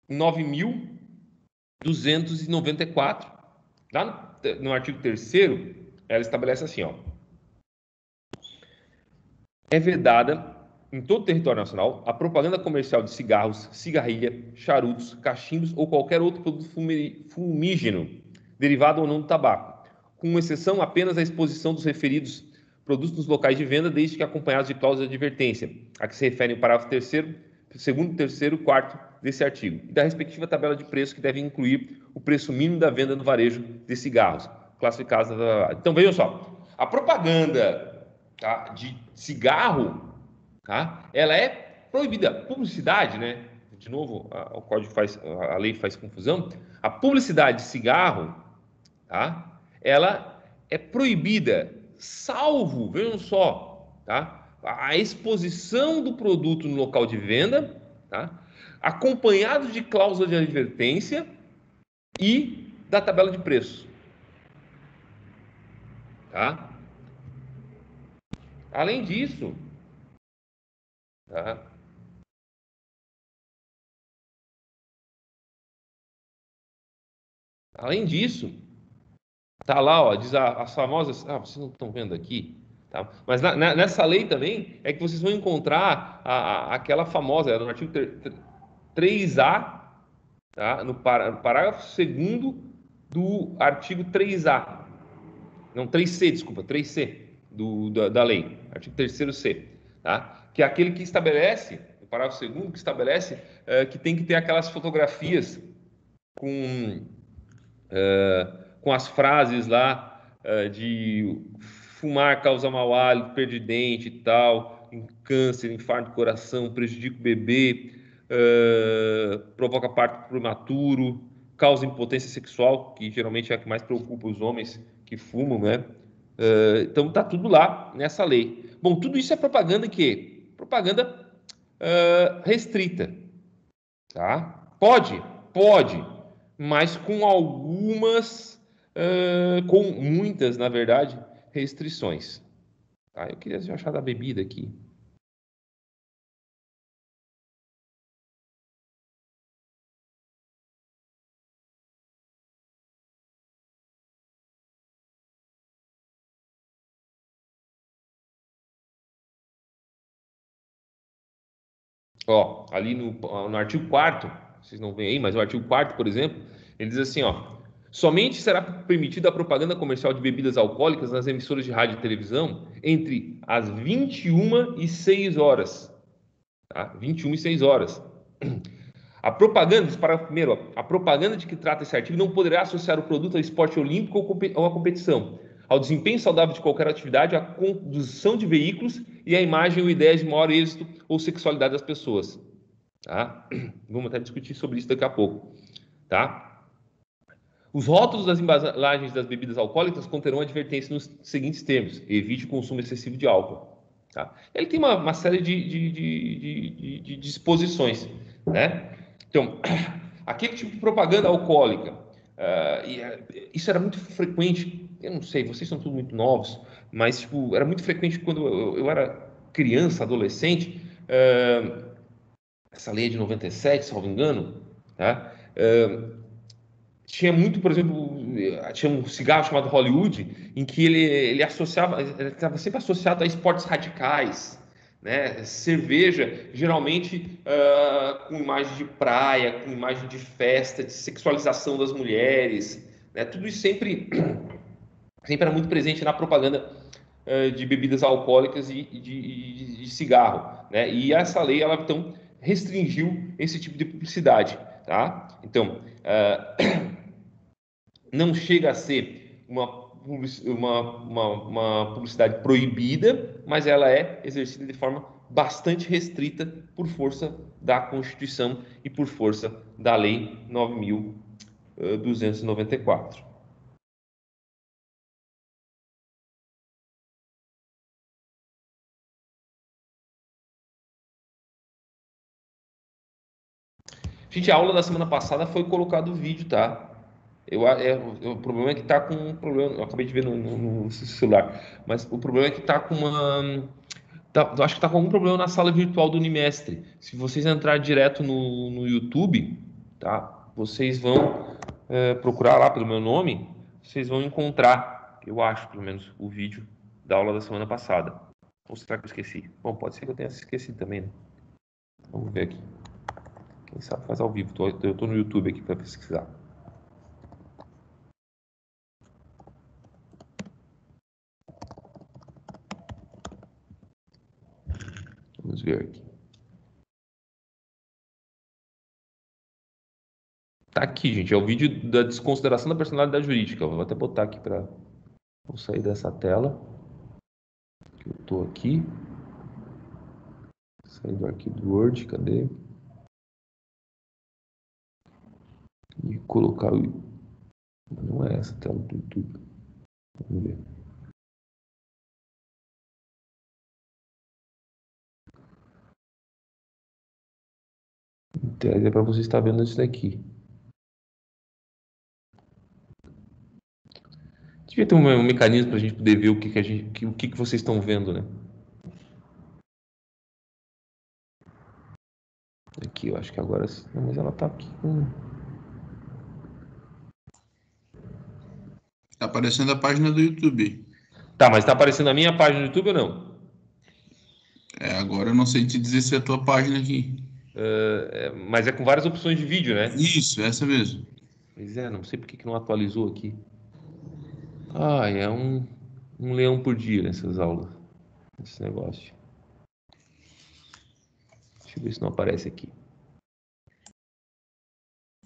9.294. Lá no artigo 3º, ela estabelece assim, ó. É vedada em todo o território nacional a propaganda comercial de cigarros, cigarrilha, charutos, cachimbos ou qualquer outro produto fumígeno, derivado ou não do tabaco, com exceção apenas à exposição dos referidos produtos nos locais de venda, desde que acompanhados de cláusula de advertência, a que se referem o parágrafo 3º, 2º, 3º e 4º desse artigo, e da respectiva tabela de preço, que deve incluir o preço mínimo da venda no varejo de cigarros, classificados. Então, vejam só, a propaganda, tá, de cigarro, tá, ela é proibida. Publicidade, né? De novo, o código a lei faz confusão. A publicidade de cigarro, tá, ela é proibida, salvo, vejam só, tá, a exposição do produto no local de venda, tá, acompanhado de cláusula de advertência e da tabela de preço, tá? Além disso, tá? Além disso, tá lá, ó, diz as famosas. Vocês não estão vendo aqui, tá? Mas nessa lei também é que vocês vão encontrar aquela famosa, no artigo 3A, tá? No parágrafo 2º do artigo 3A. Não, 3C, desculpa, 3C da lei, artigo 3º C, tá? Que é aquele que estabelece, o parágrafo 2º, que estabelece que tem que ter aquelas fotografias com as frases lá de fumar causa mau hálito, perda de dente e tal, câncer, infarto do coração, prejudica o bebê, provoca parto prematuro, causa impotência sexual, que geralmente é a que mais preocupa os homens que fumam, né? Então tá tudo lá nessa lei. Bom, tudo isso é propaganda que? Propaganda restrita, tá? Pode, mas com com muitas, na verdade, restrições. Tá? Eu queria achar da bebida aqui. Ó, ali no artigo 4º, vocês não veem aí, mas o artigo 4º, por exemplo, ele diz assim, ó, somente será permitida a propaganda comercial de bebidas alcoólicas nas emissoras de rádio e televisão entre as 21 e 6 horas. Tá? 21 e 6 horas. A propaganda, primeiro, a propaganda de que trata esse artigo não poderá associar o produto ao esporte olímpico ou à competição, ao desempenho saudável de qualquer atividade, à condução de veículos e à imagem ou ideias de maior êxito ou sexualidade das pessoas. Tá? Vamos até discutir sobre isso daqui a pouco. Tá? Os rótulos das embalagens das bebidas alcoólicas conterão advertência nos seguintes termos: evite o consumo excessivo de álcool. Tá? Ele tem uma série de disposições, né? Então, aquele tipo de propaganda alcoólica, isso era muito frequente. Eu não sei, vocês são todos muito novos, mas tipo, era muito frequente quando eu era criança, adolescente. Essa lei é de 97, salvo engano, tá? Tinha muito, por exemplo, tinha um cigarro chamado Hollywood, em que ele associava, ele estava sempre associado a esportes radicais, né? Cerveja, geralmente com imagem de praia, com imagem de festa, de sexualização das mulheres, né? Tudo isso sempre era muito presente na propaganda de bebidas alcoólicas e de cigarro, né? E essa lei, ela então restringiu esse tipo de publicidade, tá? Então, não chega a ser uma publicidade proibida, mas ela é exercida de forma bastante restrita por força da Constituição e por força da Lei 9.294. Gente, a aula da semana passada foi colocado o vídeo, tá? O problema é que tá com um problema. Eu acabei de ver no celular, mas o problema é que tá com uma. Eu acho que tá com algum problema na sala virtual do Unimestre. Se vocês entrarem direto no YouTube, tá? Vocês vão procurar lá pelo meu nome, vocês vão encontrar, eu acho, pelo menos, o vídeo da aula da semana passada. Ou será que eu esqueci? Bom, pode ser que eu tenha esquecido também, né? Vamos ver aqui. Quem sabe faz ao vivo. Eu tô no YouTube aqui para pesquisar. Vamos ver aqui. Tá aqui, gente. É o vídeo da desconsideração da personalidade jurídica. Eu vou até botar aqui para. Vou sair dessa tela. Que eu tô aqui. Sair do arquivo do Word. Cadê? E colocar o. Não é essa tela do YouTube. Vamos ver. Então, é para você estar vendo isso daqui. Devia ter um mecanismo para a gente poder ver o que vocês estão vendo, né? Aqui, eu acho que agora sim. Não, mas ela tá aqui com. Tá aparecendo a página do YouTube. Tá, mas tá aparecendo a minha página no YouTube ou não? Agora eu não sei te dizer se é a tua página aqui. Mas é com várias opções de vídeo, né? Isso, essa mesmo. Pois é, não sei por que não atualizou aqui. É um leão por dia nessas aulas. Esse negócio. Deixa eu ver se não aparece aqui.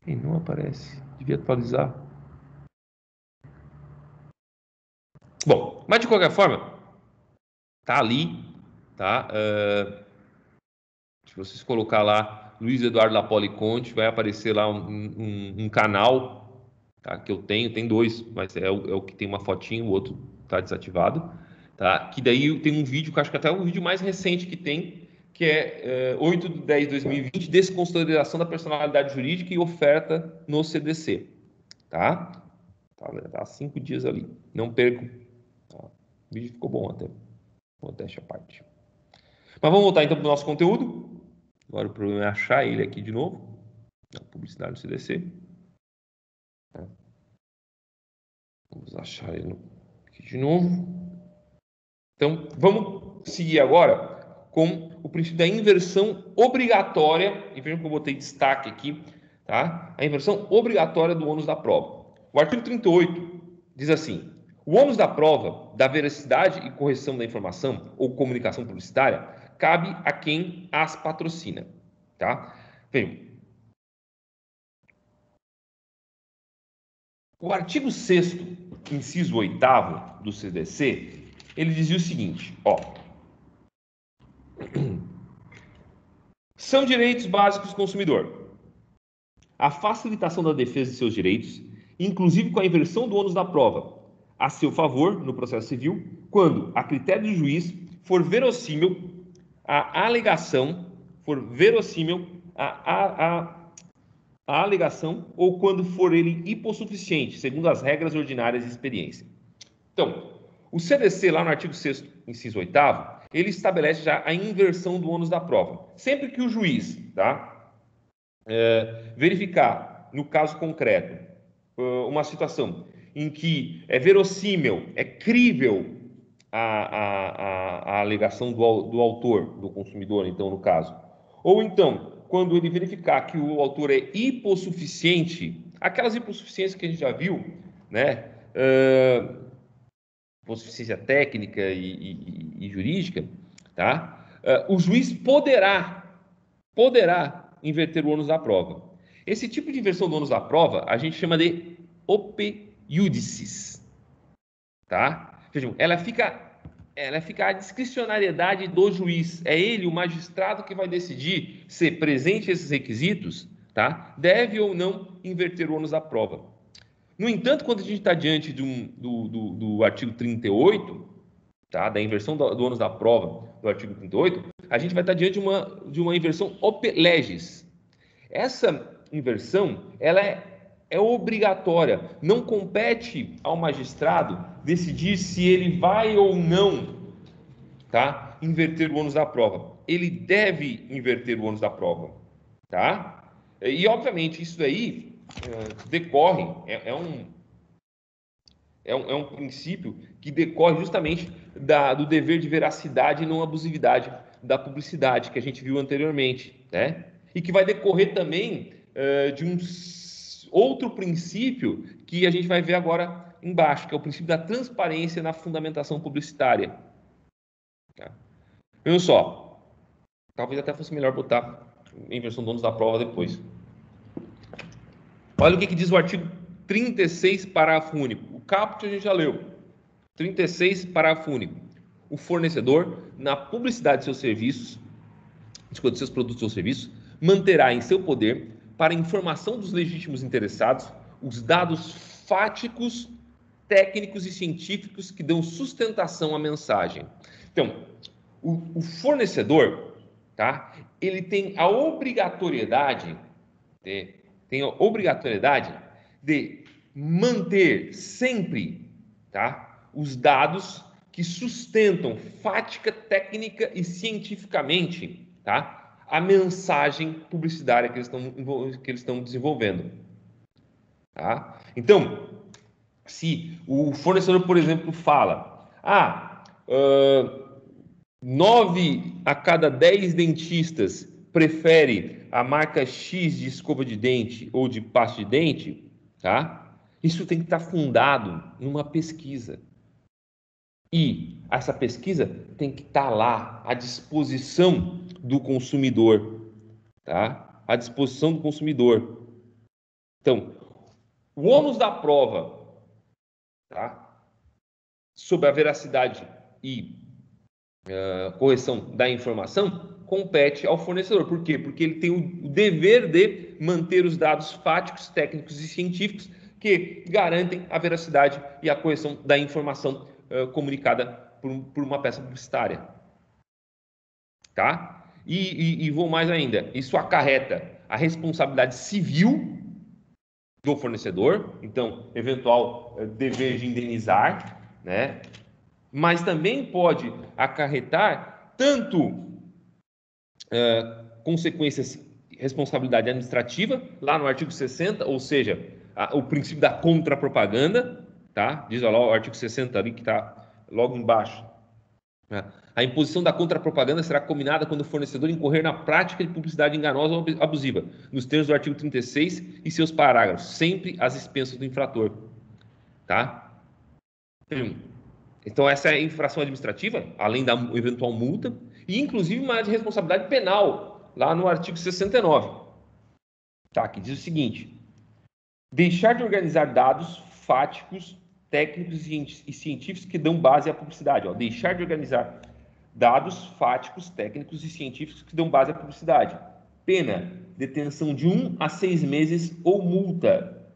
Não aparece. Devia atualizar. Bom, mas de qualquer forma, tá ali, tá? Se vocês colocar lá Luiz Eduardo Lapoli Conte, vai aparecer lá um canal, tá? Que eu tenho, tem dois, mas é o que tem uma fotinha, o outro tá desativado, tá? Que daí tem um vídeo, que eu acho que até é o vídeo mais recente que tem, que é 8/10/2020, desconsideração da personalidade jurídica e oferta no CDC, tá? Tá há 5 dias ali. Não percam. Tá? O vídeo ficou bom até. Modéstia à parte. Mas vamos voltar então para o nosso conteúdo. Agora o problema é achar ele aqui de novo. A publicidade do CDC. Vamos achar ele aqui de novo. Então, vamos seguir agora com o princípio da inversão obrigatória, e vejam que eu botei destaque aqui, tá? A inversão obrigatória do ônus da prova. O artigo 38 diz assim: o ônus da prova, da veracidade e correção da informação ou comunicação publicitária, cabe a quem as patrocina, tá? Vejam, o artigo 6º, inciso 8º do CDC, ele dizia o seguinte, ó: são direitos básicos do consumidor a facilitação da defesa de seus direitos, inclusive com a inversão do ônus da prova, a seu favor no processo civil, quando, a critério do juiz, for verossímil a alegação, a alegação, ou quando for ele hipossuficiente, segundo as regras ordinárias de experiência. Então, o CDC, lá no artigo 6º, inciso 8º, ele estabelece já a inversão do ônus da prova. Sempre que o juiz, verificar, no caso concreto, uma situação em que é verossímil, é crível a alegação do autor, do consumidor, então, no caso, ou então, quando ele verificar que o autor é hipossuficiente, aquelas hipossuficiências que a gente já viu, né, hipossuficiência técnica e jurídica, tá? O juiz poderá inverter o ônus da prova. Esse tipo de inversão do ônus da prova a gente chama de ope iudicis, tá? Vejam, ela fica à discricionariedade do juiz. É ele, o magistrado, que vai decidir se, presente esses requisitos, tá, deve ou não inverter o ônus da prova. No entanto, quando a gente está diante do artigo 38, tá, da inversão do ônus da prova do artigo 38, a gente vai estar diante de uma inversão ope legis. Essa inversão, ela é obrigatória. Não compete ao magistrado decidir se ele vai ou não, tá, inverter o ônus da prova. Ele deve inverter o ônus da prova, tá? E, obviamente, isso aí decorre, é um princípio que decorre justamente do dever de veracidade e não abusividade da publicidade que a gente viu anteriormente, né? E que vai decorrer também de um outro princípio que a gente vai ver agora embaixo, que é o princípio da transparência na fundamentação publicitária. Tá? Vejam só, talvez até fosse melhor botar inversão do ônus da prova depois. Olha o que diz o artigo 36, parágrafo único. O caput a gente já leu. 36, parágrafo único. O fornecedor, na publicidade de seus serviços, de seus produtos ou serviços, manterá em seu poder, para informação dos legítimos interessados, os dados fáticos, técnicos e científicos que dão sustentação à mensagem. Então, o fornecedor, tá, ele tem a obrigatoriedade de manter sempre, tá, os dados que sustentam fática, técnica e cientificamente, tá, a mensagem publicitária que eles estão desenvolvendo. Tá? Então, se o fornecedor, por exemplo, fala 9 a cada 10 dentistas prefere a marca X de escova de dente ou de pasta de dente, tá? Isso tem que estar fundado numa pesquisa. E essa pesquisa tem que estar lá à disposição do consumidor, tá? À disposição do consumidor. Então, o ônus da prova, tá, sobre a veracidade e correção da informação compete ao fornecedor. Por quê? Porque ele tem o dever de manter os dados fáticos, técnicos e científicos que garantem a veracidade e a correção da informação comunicada por uma peça publicitária. Tá? E vou mais ainda, isso acarreta a responsabilidade civil do fornecedor, então, eventual dever de indenizar, né? Mas também pode acarretar tanto consequências, responsabilidade administrativa, lá no artigo 60, ou seja, o princípio da contrapropaganda, tá? Diz lá o artigo 60 ali, que está logo embaixo A imposição da contrapropaganda será combinada quando o fornecedor incorrer na prática de publicidade enganosa ou abusiva, nos termos do artigo 36 e seus parágrafos, sempre às expensas do infrator. Tá? Então, essa é a infração administrativa, além da eventual multa, e inclusive uma de responsabilidade penal, lá no artigo 69, tá? Que diz o seguinte: deixar de organizar dados fáticos, técnicos e científicos que dão base à publicidade. Ó, deixar de organizar dados fáticos, técnicos e científicos que dão base à publicidade. Pena, detenção de 1 a 6 meses ou multa.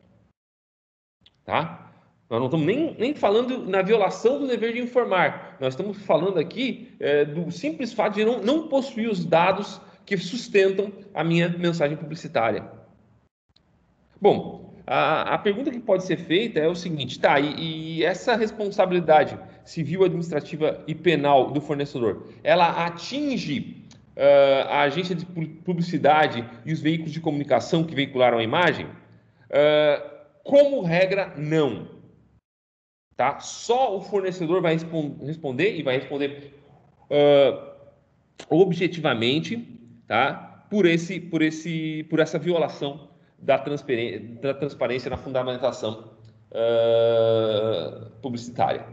Tá? Nós não estamos nem falando na violação do dever de informar. Nós estamos falando aqui do simples fato de não possuir os dados que sustentam a minha mensagem publicitária. Bom, a pergunta que pode ser feita é o seguinte: tá, e essa responsabilidade civil, administrativa e penal do fornecedor, ela atinge a agência de publicidade e os veículos de comunicação que veicularam a imagem? Como regra, não. Tá? Só o fornecedor vai responder e vai responder objetivamente, tá? por essa violação da transparência na fundamentação publicitária.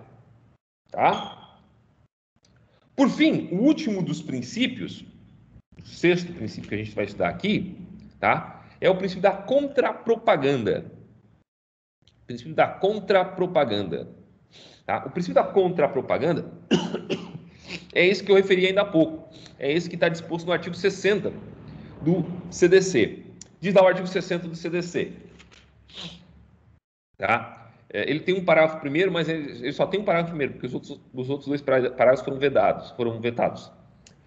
Tá? Por fim, o último dos princípios, o sexto princípio que a gente vai estudar aqui, tá? É o princípio da contrapropaganda. O princípio da contrapropaganda. Tá? O princípio da contrapropaganda é esse que eu referi ainda há pouco. É esse que está disposto no artigo 60 do CDC. Diz lá o artigo 60 do CDC. Tá? Ele tem um parágrafo primeiro, mas ele só tem um parágrafo primeiro, porque os outros dois parágrafos foram vetados.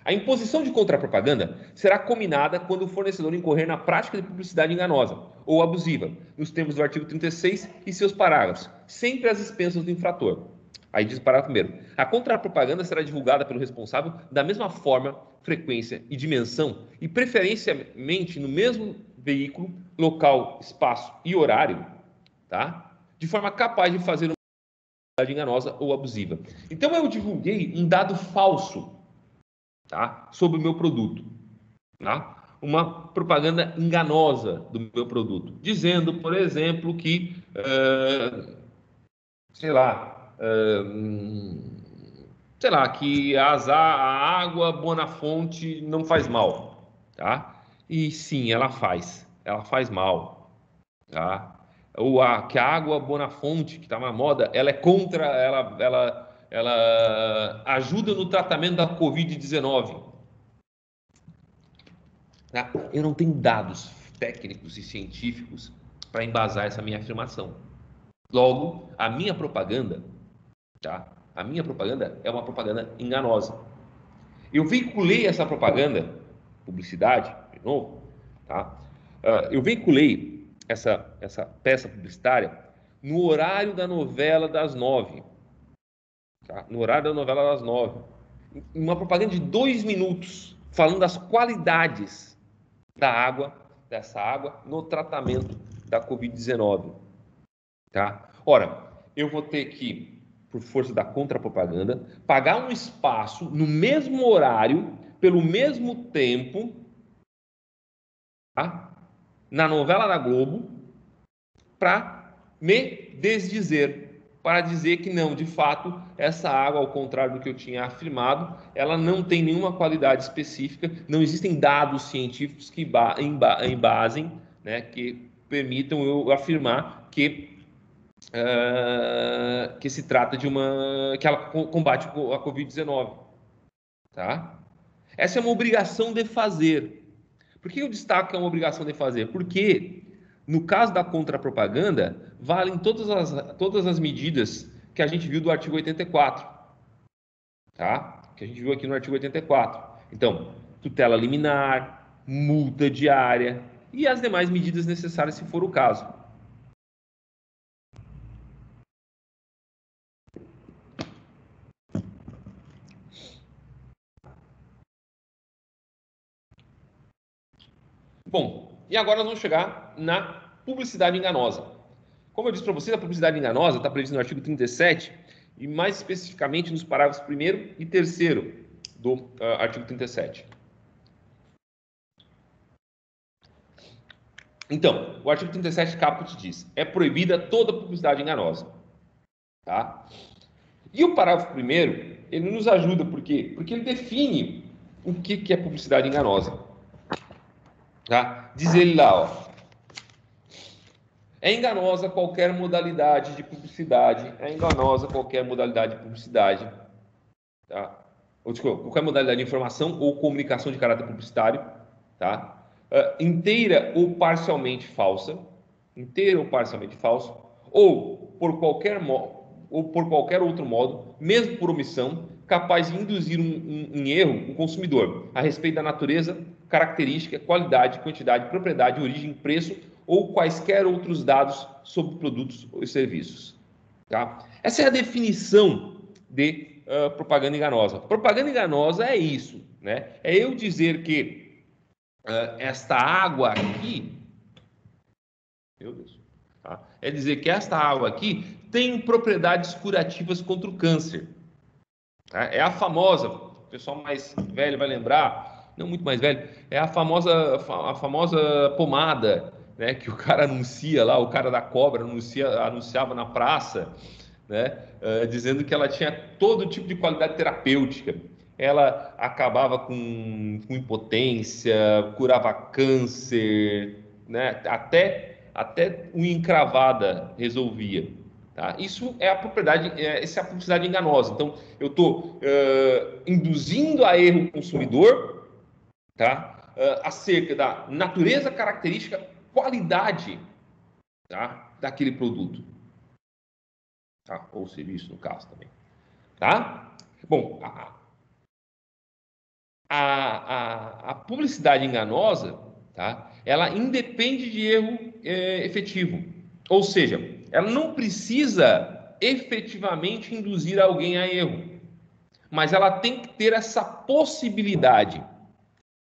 A imposição de contrapropaganda será combinada quando o fornecedor incorrer na prática de publicidade enganosa ou abusiva, nos termos do artigo 36 e seus parágrafos, sempre às expensas do infrator. Aí diz o parágrafo primeiro: a contrapropaganda será divulgada pelo responsável da mesma forma, frequência e dimensão, e preferencialmente no mesmo veículo, local, espaço e horário, tá? De forma capaz de fazer uma publicidade enganosa ou abusiva. Então eu divulguei um dado falso, tá? Sobre o meu produto, tá? Uma propaganda enganosa do meu produto, dizendo, por exemplo, que, que a água Bonafonte não faz mal, tá? E sim, ela faz mal, tá? Ou que a água Bonafonte, que está na moda, ela é contra, ela ajuda no tratamento da Covid-19. Tá? Eu não tenho dados técnicos e científicos para embasar essa minha afirmação. Logo, a minha propaganda, tá? A minha propaganda é uma propaganda enganosa. Eu veiculei essa propaganda, publicidade, de novo, tá? Eu veiculei essa peça publicitária no horário da novela das 9. Tá? No horário da novela das 9. Uma propaganda de 2 minutos, falando das qualidades dessa água no tratamento da Covid-19. Tá? Ora, eu vou ter que, por força da contrapropaganda, pagar um espaço no mesmo horário, pelo mesmo tempo, tá? Na novela da Globo, para me desdizer, para dizer que não, de fato, essa água, ao contrário do que eu tinha afirmado, ela não tem nenhuma qualidade específica, não existem dados científicos que embasem, né, que permitam eu afirmar que se trata de que ela combate a Covid-19, tá? Essa é uma obrigação de fazer. Por que eu destaco que é uma obrigação de fazer? Porque, no caso da contrapropaganda, valem todas as medidas que a gente viu do artigo 84, tá? Que a gente viu aqui no artigo 84. Então, tutela liminar, multa diária e as demais medidas necessárias, se for o caso. Bom, e agora nós vamos chegar na publicidade enganosa. Como eu disse para vocês, a publicidade enganosa está prevista no artigo 37 e mais especificamente nos parágrafos 1º e 3º do artigo 37. Então, o artigo 37, caput diz: é proibida toda publicidade enganosa. Tá? E o parágrafo 1º, ele nos ajuda, por quê? Porque ele define o que é publicidade enganosa. Tá? Diz ele lá, ó, é enganosa qualquer modalidade de publicidade, tá? Ou, desculpa, qualquer modalidade de informação ou comunicação de caráter publicitário, tá? Inteira ou parcialmente falsa, ou por qualquer outro modo, mesmo por omissão, capaz de induzir em erro o consumidor a respeito da natureza, característica, qualidade, quantidade, propriedade, origem, preço ou quaisquer outros dados sobre produtos ou serviços. Tá? Essa é a definição de propaganda enganosa. Propaganda enganosa é isso, né? É eu dizer que esta água aqui, meu Deus, tá? É dizer que esta água aqui tem propriedades curativas contra o câncer. Tá? É a famosa, o pessoal mais velho vai lembrar, não muito mais velho, é a famosa pomada, né, que o cara anuncia lá, o cara da cobra anunciava na praça, né, dizendo que ela tinha todo tipo de qualidade terapêutica. Ela acabava com impotência, curava câncer, né, até unha encravada resolvia. Tá? Isso é a publicidade enganosa. Então, eu estou induzindo a erro o consumidor, tá? Acerca da natureza, característica, qualidade, tá? Daquele produto, tá? Ou serviço, no caso também. Tá? Bom, a publicidade enganosa, tá? Ela independe de erro efetivo. Ou seja, ela não precisa efetivamente induzir alguém a erro, mas ela tem que ter essa possibilidade.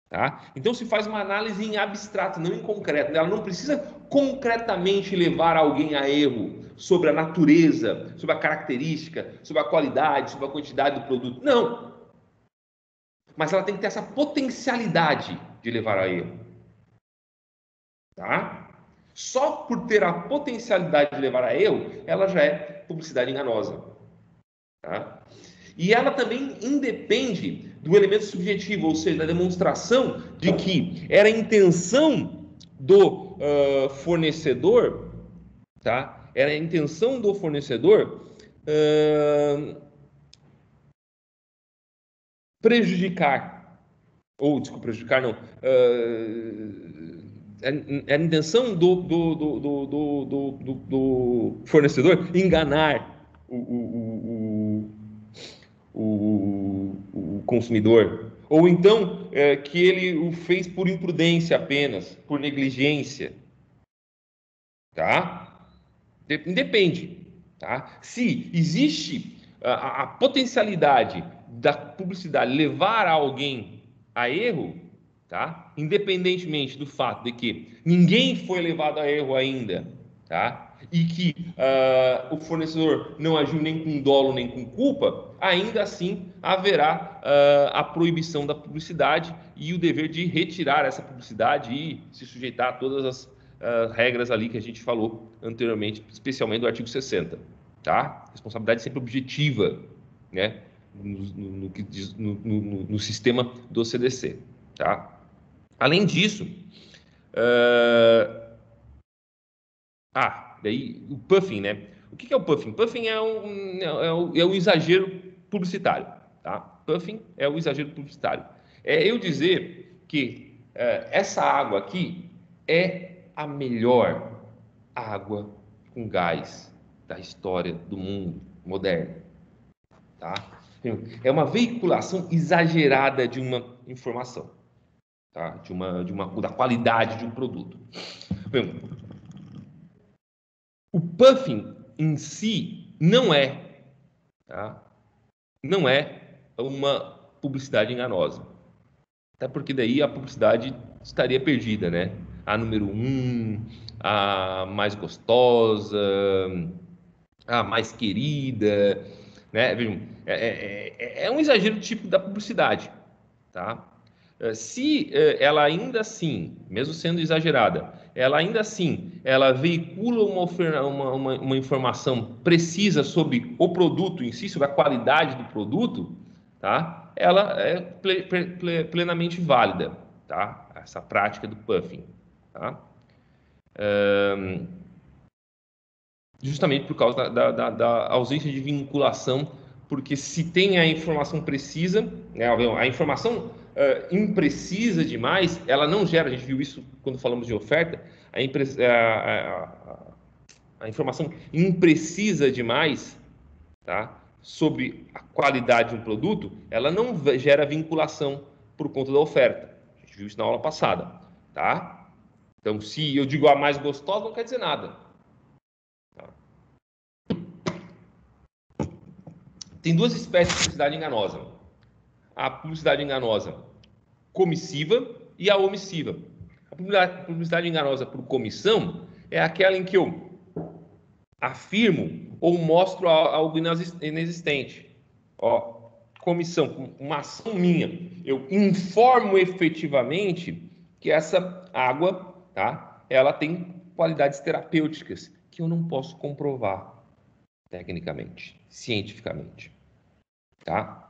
Tá? Então se faz uma análise em abstrato, não em concreto. Ela não precisa concretamente levar alguém a erro sobre a natureza, sobre a característica, sobre a qualidade, sobre a quantidade do produto. Não. Mas ela tem que ter essa potencialidade de levar a erro. Tá? Só por ter a potencialidade de levar a erro, ela já é publicidade enganosa. Tá? E ela também independe do elemento subjetivo, ou seja, da demonstração de que era a intenção do fornecedor, tá? Era a intenção do fornecedor prejudicar, ou desculpa, prejudicar não, era a intenção do fornecedor enganar o consumidor, ou então que ele o fez por imprudência apenas, por negligência, tá? Independe, tá? Se existe a potencialidade da publicidade levar alguém a erro, tá? Independentemente do fato de que ninguém foi levado a erro ainda, tá? E que o fornecedor não agiu nem com dolo nem com culpa, ainda assim haverá a proibição da publicidade e o dever de retirar essa publicidade e se sujeitar a todas as regras ali que a gente falou anteriormente, especialmente do artigo 60. Tá? Responsabilidade sempre objetiva, né? No sistema do CDC. Tá? Além disso, daí o puffing, né? O que é o puffing? Puffing é o exagero publicitário, tá? Puffing é o exagero publicitário. É eu dizer que essa água aqui é a melhor água com gás da história do mundo moderno, tá? É uma veiculação exagerada de uma informação, tá? Da qualidade de um produto. Bem, o puffing em si não é, tá? Não é uma publicidade enganosa. Até porque daí a publicidade estaria perdida, né? A número 1, a mais gostosa, a mais querida, né? Vejam, é um exagero típico da publicidade, tá? Se ela ainda assim, mesmo sendo exagerada, ela veicula uma informação precisa sobre o produto em si, sobre a qualidade do produto, tá? Ela é plenamente válida, tá? Essa prática do puffing, tá? Justamente por causa da ausência de vinculação, porque se tem a informação precisa, né, a informação imprecisa demais, ela não gera, a gente viu isso quando falamos de oferta, a informação imprecisa demais, tá, sobre a qualidade de um produto, ela não gera vinculação por conta da oferta. A gente viu isso na aula passada, tá? Então, se eu digo a mais gostosa, não quer dizer nada. Tem duas espécies de publicidade enganosa. A publicidade enganosa comissiva e a omissiva. A publicidade enganosa por comissão é aquela em que eu afirmo ou mostro algo inexistente. Ó, comissão, uma ação minha. Eu informo efetivamente que essa água, tá? Ela tem qualidades terapêuticas que eu não posso comprovar tecnicamente, cientificamente, tá?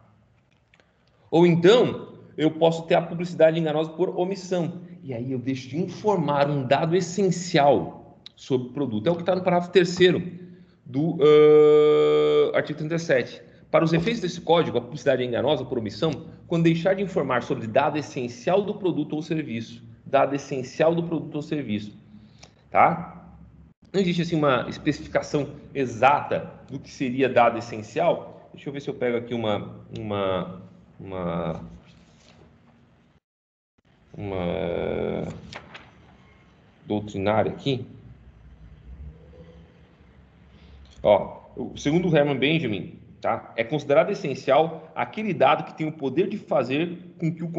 Ou então, eu posso ter a publicidade enganosa por omissão. E aí eu deixo de informar um dado essencial sobre o produto. É o que está no parágrafo 3º do artigo 37. Para os efeitos desse código, a publicidade é enganosa por omissão quando deixar de informar sobre dado essencial do produto ou serviço. Dado essencial do produto ou serviço. Tá? Não existe assim uma especificação exata do que seria dado essencial. Deixa eu ver se eu pego aqui uma doutrinária aqui. Ó, segundo o Herman Benjamin, tá? É considerado essencial aquele dado que tem o poder de fazer com que o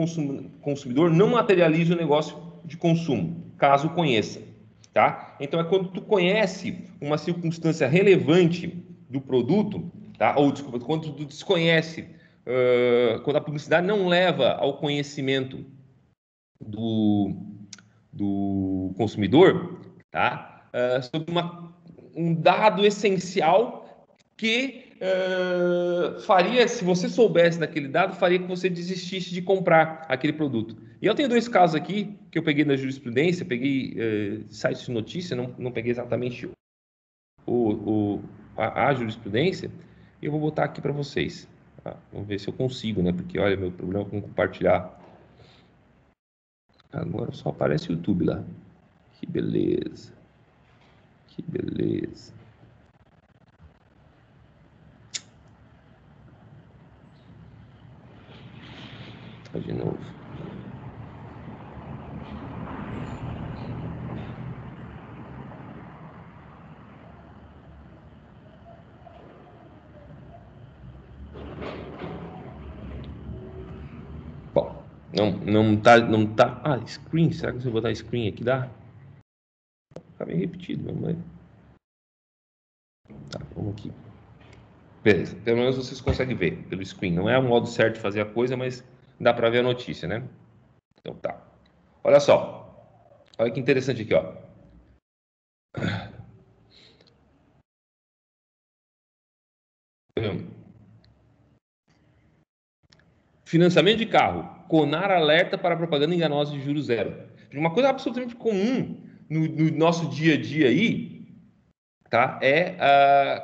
consumidor não materialize o negócio de consumo, caso o conheça, tá? Então é quando tu conhece uma circunstância relevante do produto, tá? Ou desculpa, quando tu desconhece, quando a publicidade não leva ao conhecimento do consumidor, tá? Sobre um dado essencial que faria, se você soubesse daquele dado, faria que você desistisse de comprar aquele produto. E eu tenho dois casos aqui que eu peguei na jurisprudência, peguei sites de notícia, não peguei exatamente a jurisprudência, e eu vou botar aqui para vocês. Tá? Vamos ver se eu consigo, né? Porque olha, meu problema com compartilhar. Agora só aparece o YouTube lá. Que beleza. Que beleza. Tá de novo. Bom, não tá. Ah, screen. Será que se eu botar screen aqui dá? Tá bem repetido, vamos ver. Tá, vamos aqui. Beleza. Pelo menos vocês conseguem ver pelo screen. Não é o modo certo de fazer a coisa, mas dá para ver a notícia, né? Então tá. Olha só. Olha que interessante aqui, ó. Financiamento de carro. Conar alerta para propaganda enganosa de juros zero. Uma coisa absolutamente comum no nosso dia a dia aí, tá?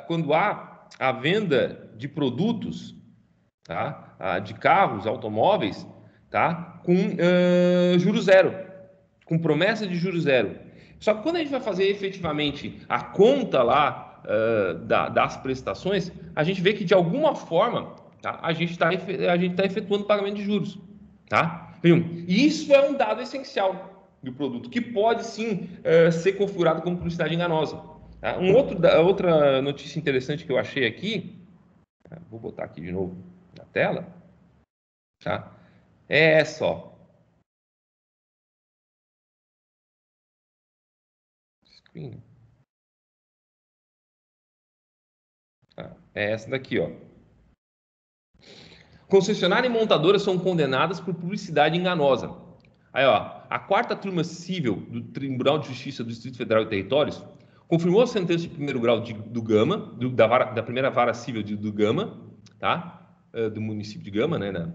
Quando há a venda de produtos, tá? De carros, automóveis, tá? Com juros zero, com promessa de juros zero. Só que quando a gente vai fazer efetivamente a conta lá das prestações, a gente vê que de alguma forma, tá? A gente está efetuando pagamento de juros, tá? Isso é um dado essencial do produto, que pode sim ser configurado como publicidade enganosa. Tá? Outra notícia interessante que eu achei aqui, vou botar aqui de novo na tela, tá? É essa, ó. Screen. É essa daqui, ó. Concessionária e montadora são condenadas por publicidade enganosa. Aí, ó, a 4ª Turma Civil do Tribunal de Justiça do Distrito Federal e Territórios confirmou a sentença de primeiro grau do Gama, da primeira vara civil do Gama, tá? Do município de Gama, né, na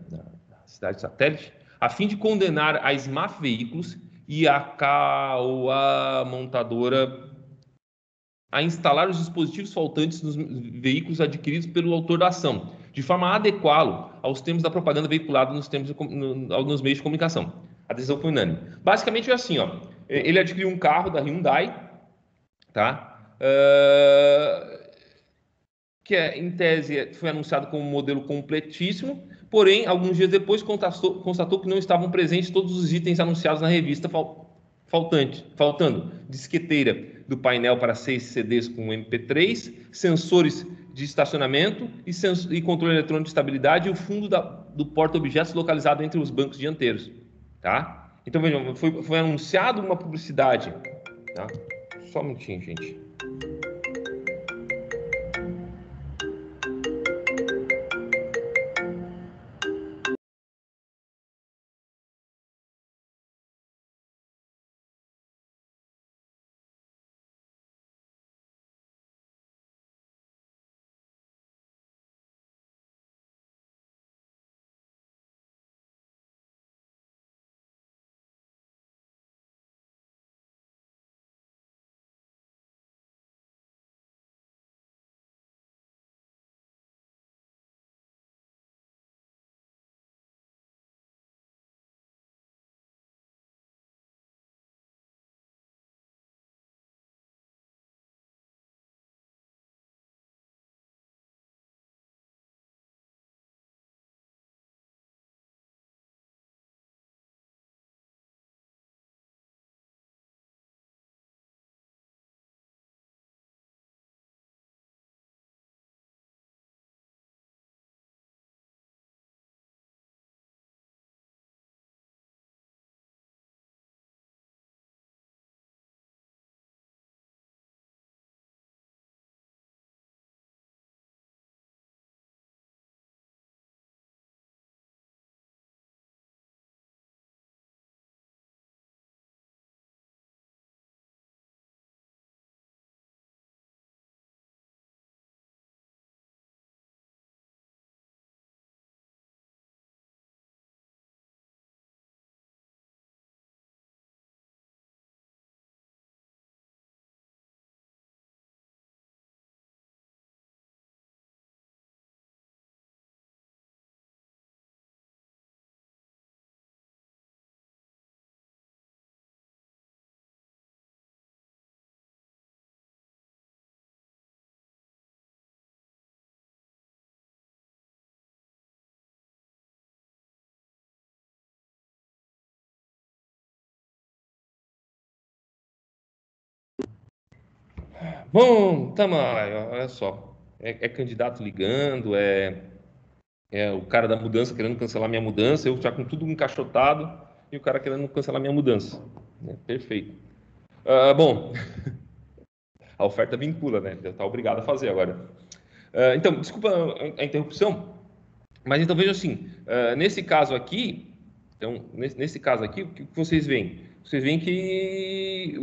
cidade satélite, a fim de condenar a SMAF Veículos e a CAOA Montadora a instalar os dispositivos faltantes nos veículos adquiridos pelo autor da ação, de forma a adequá-lo aos termos da propaganda veiculada nos meios de comunicação. A decisão foi unânime. Basicamente é assim, ó, ele adquiriu um carro da Hyundai, tá? Que em tese foi anunciado como um modelo completíssimo, porém, alguns dias depois constatou que não estavam presentes todos os itens anunciados na revista, faltando disqueteira do painel para 6 CDs com MP3, sensores de estacionamento e controle eletrônico de estabilidade e o fundo do porta-objetos localizado entre os bancos dianteiros, tá? Então, vejam, foi anunciado uma publicidade, tá? Só um minutinho, gente. Bom, Tamayo, olha só. É candidato ligando, é o cara da mudança querendo cancelar minha mudança, eu já com tudo encaixotado e o cara querendo cancelar minha mudança. Perfeito. Bom, a oferta vincula, né? Já está obrigado a fazer agora. Então, desculpa a interrupção, mas então veja assim, nesse caso aqui, o que vocês veem? Vocês veem que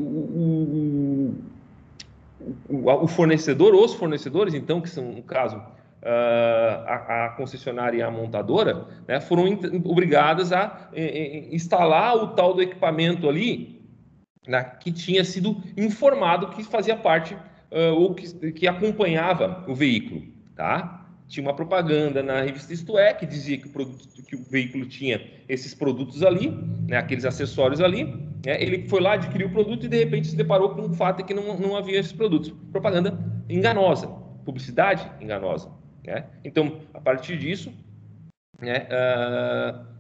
o fornecedor, os fornecedores, então, que são, no caso, a concessionária e a montadora, né, foram obrigadas a instalar o tal do equipamento ali, né, que tinha sido informado que fazia parte ou que acompanhava o veículo, tá? Tinha uma propaganda na revista Isto É, que dizia que o veículo tinha esses produtos ali, né, aqueles acessórios ali, né, ele foi lá, adquiriu o produto e de repente se deparou com o fato de que não havia esses produtos. Propaganda enganosa, publicidade enganosa, né? Então, a partir disso, né,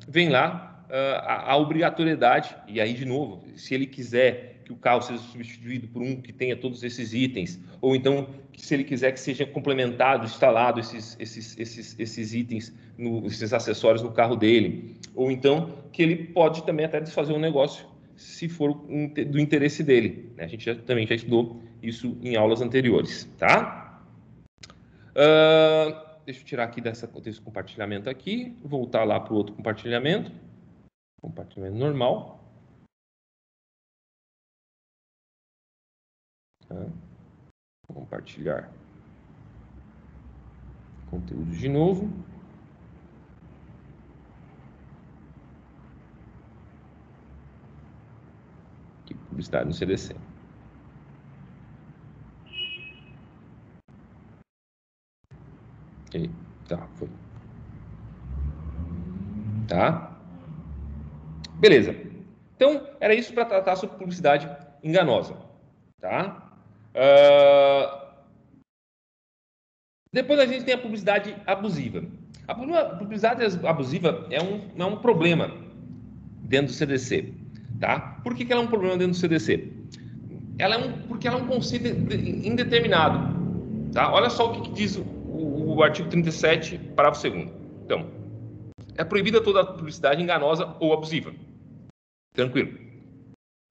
vem lá a obrigatoriedade, e aí de novo, se ele quiser que o carro seja substituído por um que tenha todos esses itens, ou então se ele quiser que seja complementado, instalado esses itens, esses acessórios no carro dele, ou então que ele pode também até desfazer um negócio se for do interesse dele, né? A gente também já estudou isso em aulas anteriores, tá? deixa eu tirar aqui desse compartilhamento aqui, voltar lá para o outro compartilhamento normal. Tá? Compartilhar conteúdo de novo. Aqui, publicidade no CDC. Ok, tá, foi. Tá? Beleza. Então, era isso para tratar sobre publicidade enganosa. Tá? Depois a gente tem a publicidade abusiva. A publicidade abusiva é um problema dentro do CDC. Tá? Por que ela é um problema dentro do CDC? Porque ela é um conceito indeterminado. Tá? Olha só o que diz o artigo 37, parágrafo 2º. Então, é proibida toda publicidade enganosa ou abusiva. Tranquilo.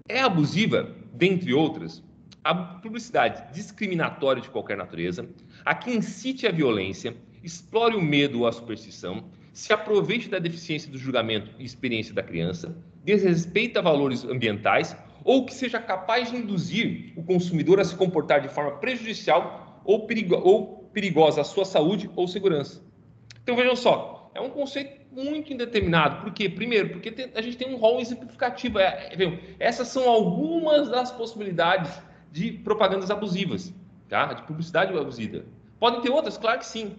É abusiva, dentre outras, a publicidade discriminatória de qualquer natureza, a que incite a violência, explore o medo ou a superstição, se aproveite da deficiência do julgamento e experiência da criança, desrespeita valores ambientais ou que seja capaz de induzir o consumidor a se comportar de forma prejudicial ou perigosa à sua saúde ou segurança. Então vejam só, é um conceito muito indeterminado. Por quê? Primeiro, porque a gente tem um rol exemplificativo. Essas são algumas das possibilidades de propagandas abusivas, tá? De publicidade abusiva. Podem ter outras? Claro que sim.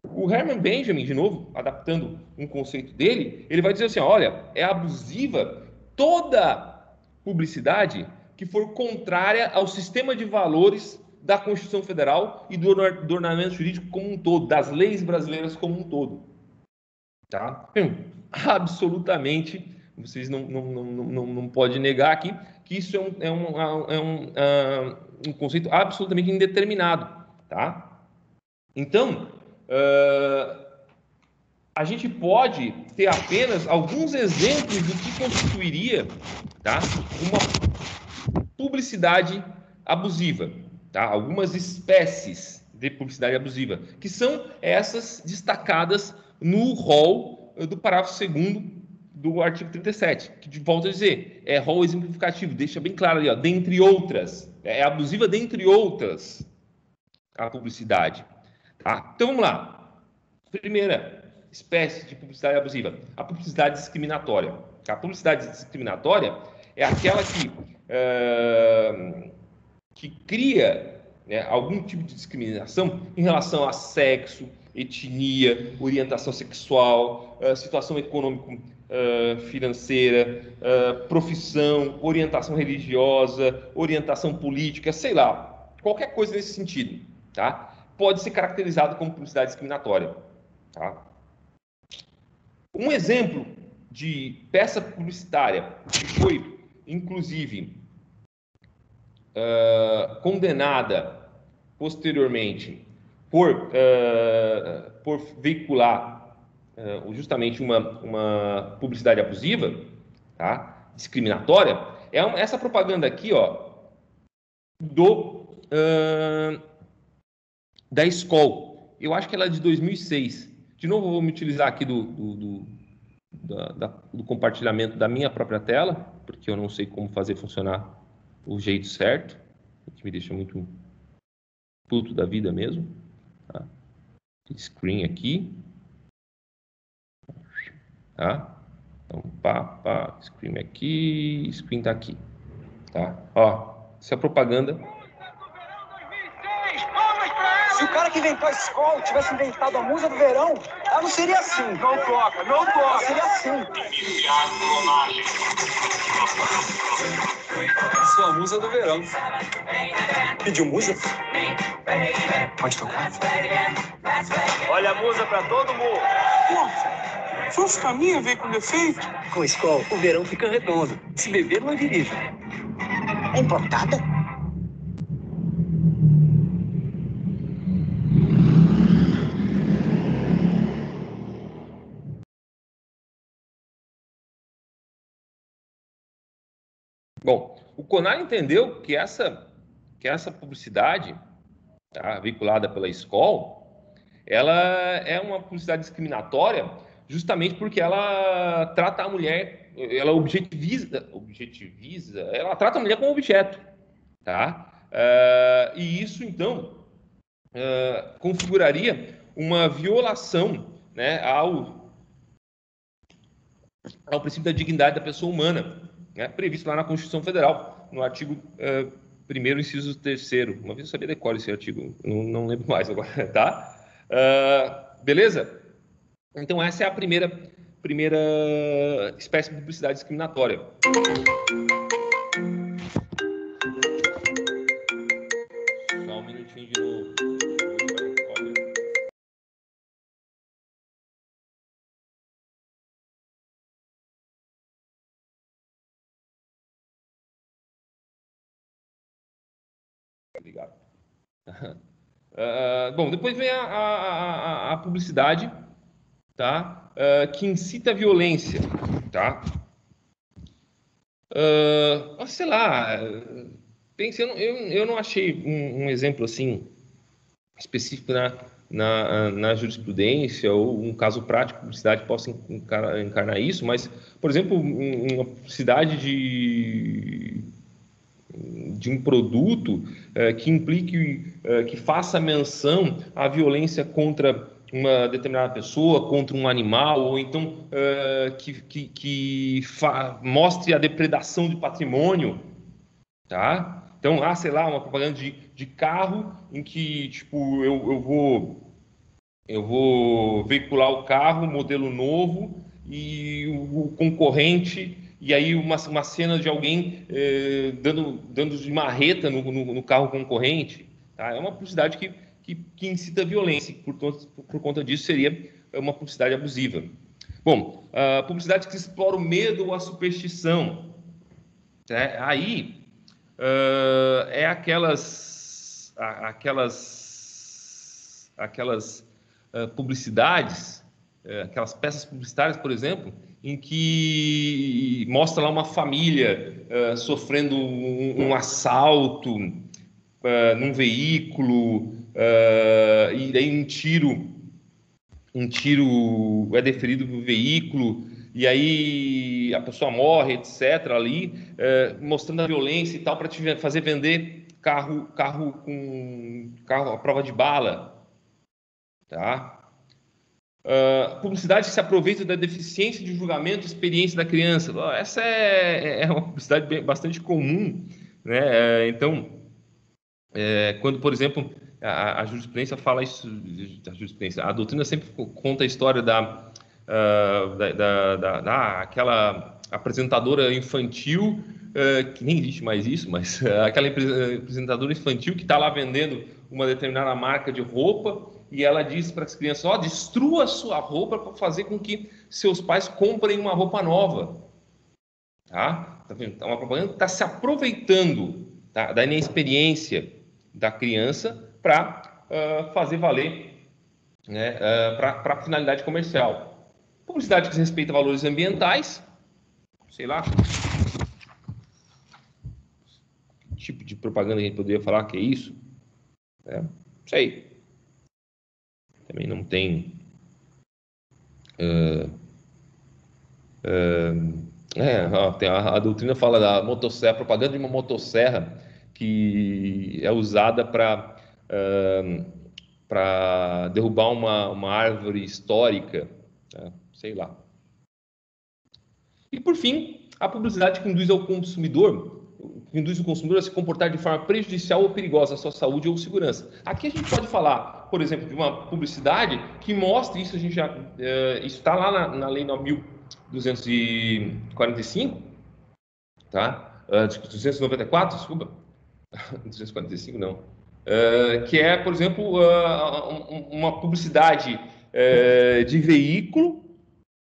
O Herman Benjamin, de novo, adaptando um conceito dele, ele vai dizer assim, olha, é abusiva toda publicidade que for contrária ao sistema de valores da Constituição Federal e do ordenamento jurídico como um todo, das leis brasileiras como um todo. Tá? Absolutamente, vocês não podem negar aqui que isso um conceito absolutamente indeterminado. Tá? Então, a gente pode ter apenas alguns exemplos do que constituiria, tá, uma publicidade abusiva. Tá? Algumas espécies de publicidade abusiva, que são essas destacadas no rol do parágrafo 2º do artigo 37, que volto a dizer, é rol exemplificativo, deixa bem claro ali, ó, dentre outras, é abusiva dentre outras a publicidade. Tá? Então vamos lá. Primeira espécie de publicidade abusiva, a publicidade discriminatória. A publicidade discriminatória é aquela que cria, né, algum tipo de discriminação em relação a sexo, etnia, orientação sexual, situação econômico-financeira, profissão, orientação religiosa, orientação política, sei lá, qualquer coisa nesse sentido, tá? Pode ser caracterizado como publicidade discriminatória. Tá? Um exemplo de peça publicitária que foi, inclusive, condenada posteriormente por veicular justamente uma publicidade abusiva, tá? Discriminatória, é essa propaganda aqui, ó, da Skol. Eu acho que ela é de 2006. De novo, eu vou me utilizar aqui do compartilhamento da minha própria tela, porque eu não sei como fazer funcionar o jeito certo, o que me deixa muito puto da vida mesmo. Tá? Screen aqui. Tá? Então, screen aqui, screen tá aqui. Tá? Ó, essa é a propaganda. Se o cara que inventou a escola tivesse inventado a musa do verão, ela não seria assim. Não toca. Ela seria assim. Sua musa do verão. Pediu musa? Pode tocar. Olha a musa pra todo mundo. Pô, foi os caminhos veio com defeito? Com escola, o verão fica redondo. Se beber, não dirige. É importada? Bom, o CONAR entendeu que essa publicidade, tá, veiculada pela Skol, ela é uma publicidade discriminatória justamente porque ela trata a mulher, ela objetiviza, ela trata a mulher como objeto, tá? E isso, então, configuraria uma violação, né, ao princípio da dignidade da pessoa humana, né, previsto lá na Constituição Federal, no artigo 1º, inciso 3º. Uma vez eu sabia decorar esse artigo, não lembro mais agora, tá? Beleza? Então, essa é a primeira espécie de publicidade discriminatória. Só um minutinho de novo. Obrigado. Bom, depois vem a publicidade, tá? Que incita a violência, tá? Sei lá, eu não achei um exemplo assim específico na jurisprudência ou um caso prático de publicidade que possa encarnar isso, mas, por exemplo, uma publicidade de um produto que implique, que faça menção à violência contra uma determinada pessoa, contra um animal, ou então que mostre a depredação de patrimônio, tá? Então, sei lá, uma propaganda de carro em que, tipo, eu vou veicular o carro, modelo novo, e o concorrente, e aí uma cena de alguém dando de marreta no carro concorrente, tá? É uma publicidade que incita a violência, por conta disso seria uma publicidade abusiva. Bom, a publicidade que explora o medo ou a superstição, né? Aí é aquelas publicidades, aquelas peças publicitárias, por exemplo, em que mostra lá uma família sofrendo um assalto num veículo, e daí um tiro é deferido no veículo, e aí a pessoa morre, etc. ali, mostrando a violência e tal, para te fazer vender carro à prova de bala, tá? Publicidade que se aproveita da deficiência de julgamento e experiência da criança. Essa é uma publicidade bastante comum, né? Então, quando, por exemplo, a jurisprudência fala isso, a doutrina sempre conta a história aquela apresentadora infantil, que nem existe mais isso, mas aquela apresentadora infantil que está lá vendendo uma determinada marca de roupa, e ela diz para as crianças: destrua a sua roupa para fazer com que seus pais comprem uma roupa nova. Tá? Tá vendo? Uma propaganda que está se aproveitando, tá, da inexperiência da criança para fazer valer, né, para finalidade comercial. Publicidade que respeita valores ambientais, sei lá, que tipo de propaganda a gente poderia falar que é isso? Não sei. Também não tem. A doutrina fala da motosserra, propaganda de uma motosserra que é usada para derrubar uma árvore histórica, né? Sei lá. E por fim, a publicidade que induz o consumidor a se comportar de forma prejudicial ou perigosa à sua saúde ou segurança. Aqui a gente pode falar, por exemplo, de uma publicidade que mostre isso. Isso está lá na Lei 9.245, tá? 294, desculpa. 245 não. Que é, por exemplo, uma publicidade de veículo,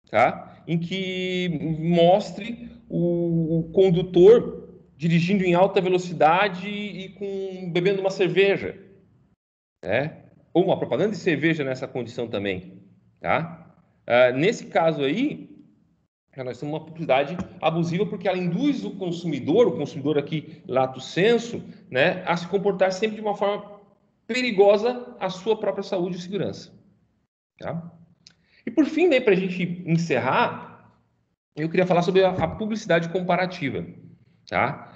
tá? Em que mostre o condutor dirigindo em alta velocidade e bebendo uma cerveja, né? Ou uma propaganda de cerveja nessa condição também, tá? Nesse caso aí, nós temos uma publicidade abusiva porque ela induz o consumidor aqui, lato sensu, né, a se comportar sempre de uma forma perigosa à sua própria saúde e segurança. Tá? E por fim, para a gente encerrar, eu queria falar sobre a publicidade comparativa. Tá?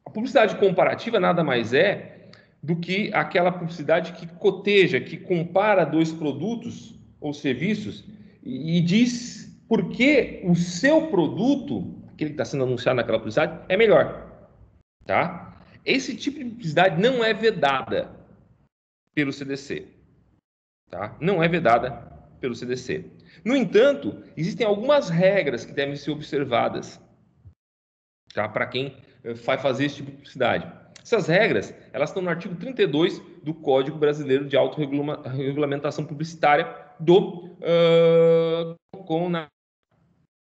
A publicidade comparativa nada mais é do que aquela publicidade que coteja, que compara dois produtos ou serviços e diz por que o seu produto, aquele que está sendo anunciado naquela publicidade, é melhor. Tá? Esse tipo de publicidade não é vedada pelo CDC. Tá? Não é vedada pelo CDC. No entanto, existem algumas regras que devem ser observadas, tá? Para quem vai fazer esse tipo de publicidade. Essas regras, elas estão no artigo 32 do Código Brasileiro de Autorregulamentação Publicitária do CONAR.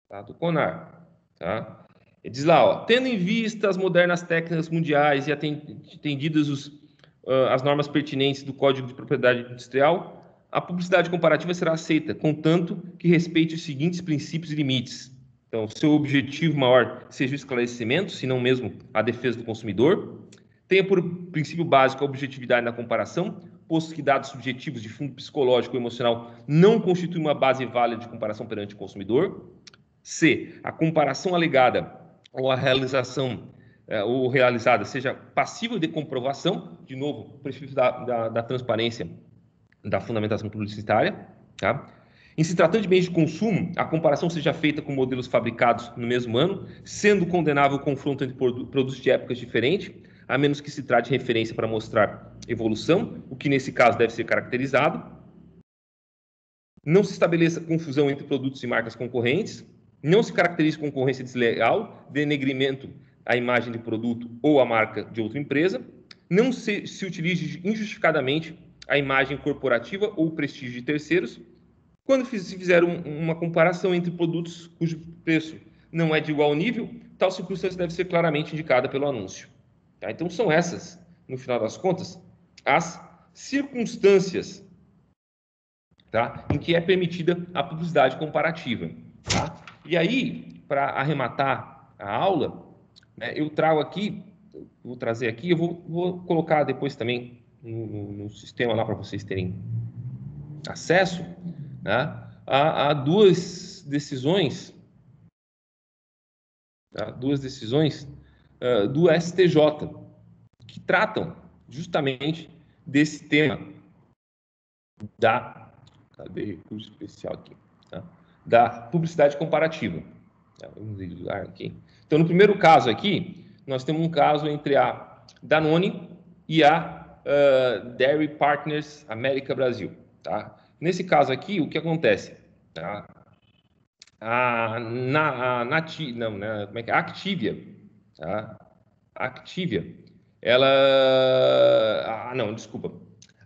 Tá? Do CONAR. Tá? Ele diz lá, ó, tendo em vista as modernas técnicas mundiais e atendidas as normas pertinentes do Código de Propriedade Industrial, a publicidade comparativa será aceita, contanto que respeite os seguintes princípios e limites. Então, seu objetivo maior seja o esclarecimento, se não mesmo a defesa do consumidor. Tenha por princípio básico a objetividade na comparação, posto que dados subjetivos de fundo psicológico ou emocional não constituem uma base válida de comparação perante o consumidor. C. A comparação alegada ou a realização ou realizada seja passível de comprovação, de novo, princípio da transparência, da fundamentação publicitária, tá? Em se tratando de bens de consumo, a comparação seja feita com modelos fabricados no mesmo ano, sendo condenável o confronto entre produtos de épocas diferentes, a menos que se trate de referência para mostrar evolução, o que nesse caso deve ser caracterizado. Não se estabeleça confusão entre produtos e marcas concorrentes, não se caracterize concorrência desleal, denegrimento à imagem de produto ou à marca de outra empresa, não se utilize injustificadamente a imagem corporativa ou o prestígio de terceiros, quando se fizer uma comparação entre produtos cujo preço não é de igual nível, tal circunstância deve ser claramente indicada pelo anúncio. Tá? Então, são essas, no final das contas, as circunstâncias, tá, em que é permitida a publicidade comparativa. Tá? E aí, para arrematar a aula, né, eu trago aqui, vou trazer aqui, eu vou colocar depois também no sistema lá para vocês terem acesso, né, a duas decisões, tá, do STJ que tratam justamente desse tema cadê recurso especial aqui, tá? Da publicidade comparativa. Vamos desligar aqui. Então, no primeiro caso aqui, nós temos um caso entre a Danone e a Dairy Partners América Brasil. Tá? Nesse caso aqui, o que acontece? Tá? A Activia, tá? A Activia, ela... não, desculpa.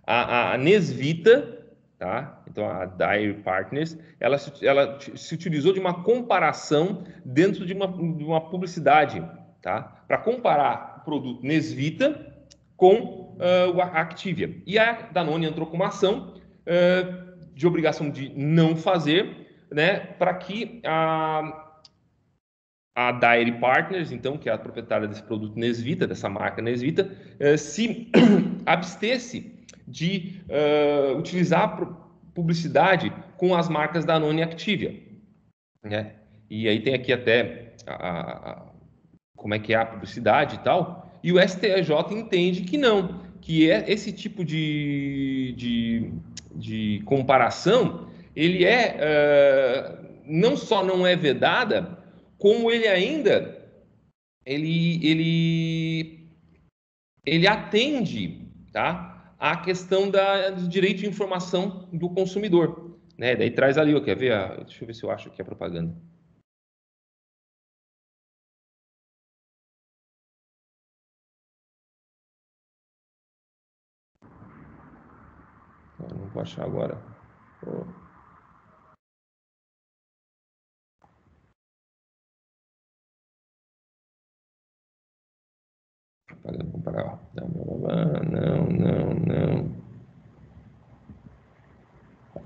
A Nesvita, tá? Então, a Dairy Partners, ela se utilizou de uma comparação dentro de uma publicidade, tá? Para comparar o produto Nesvita com a Activia. E a Danone entrou com uma ação de obrigação de não fazer, né? Para que a Dairy Partners, então, que é a proprietária desse produto Nesvita, dessa marca Nesvita, se abstesse de utilizar publicidade com as marcas Danone e Activia, né? E aí tem aqui até como é que é a publicidade e tal, e o STJ entende que não, que esse tipo de comparação, ele não só não é vedada, como ele ainda ele atende, tá, a questão do direito de informação do consumidor, né? Daí traz ali, quer ver? Deixa eu ver se eu acho aqui a propaganda. Não vou achar agora. Propaganda comparar. Não.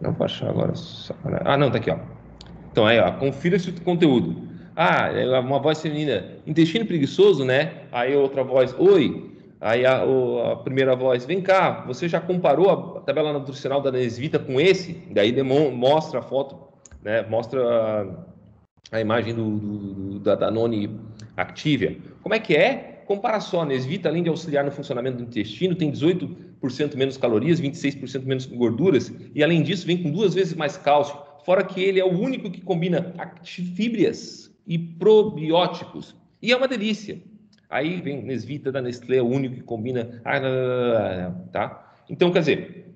Não vou achar agora. Não, tá aqui, ó. Então aí, ó, confira esse conteúdo. Uma voz feminina, intestino preguiçoso, né? Aí outra voz, oi, Aí a primeira voz, vem cá, você já comparou a tabela nutricional da Nesvita com esse? Daí mostra a foto, né? Mostra a imagem da Danone Activia. Como é que é? Compara só, a Nesvita, além de auxiliar no funcionamento do intestino, tem 18% menos calorias, 26% menos gorduras, e além disso vem com 2 vezes mais cálcio, fora que ele é o único que combina actifíbrias e probióticos. E é uma delícia. Aí vem Nesvita da Nestlé, o único que combina... tá? Então, quer dizer,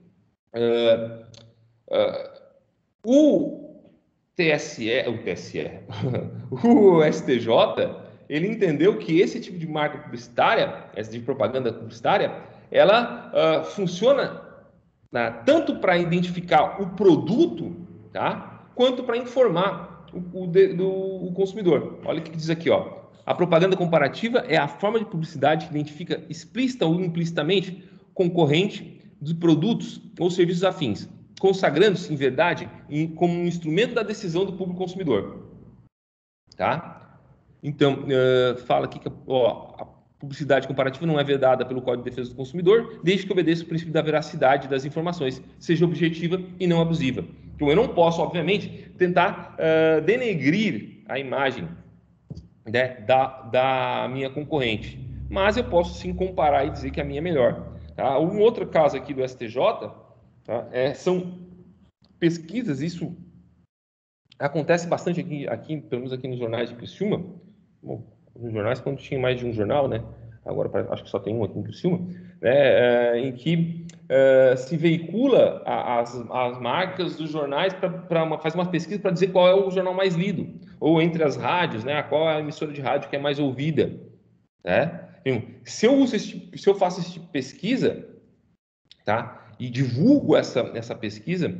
o o STJ, ele entendeu que esse tipo de marca publicitária, essa de propaganda publicitária, ela funciona, tanto para identificar o produto, tá, quanto para informar o consumidor. Olha o que diz aqui, ó. A propaganda comparativa é a forma de publicidade que identifica explícita ou implicitamente concorrente de produtos ou serviços afins, consagrando-se, em verdade, como um instrumento da decisão do público consumidor. Tá? Então, fala aqui que a publicidade comparativa não é vedada pelo Código de Defesa do Consumidor, desde que obedeça o princípio da veracidade das informações, seja objetiva e não abusiva. Então, eu não posso, obviamente, tentar denegrir a imagem, né, da minha concorrente, mas eu posso sim comparar e dizer que a minha é melhor. Tá? Um outro caso aqui do STJ, tá, são pesquisas, isso acontece bastante aqui, pelo menos aqui nos jornais de Criciúma. Bom, nos jornais, quando tinha mais de um jornal, né? Agora acho que só tem um aqui em Criciúma, né? Em que se veicula as marcas dos jornais faz uma pesquisa para dizer qual é o jornal mais lido, ou entre as rádios, né? Qual é a emissora de rádio que é mais ouvida, né? Então, se eu faço esse tipo de pesquisa, tá? E divulgo essa pesquisa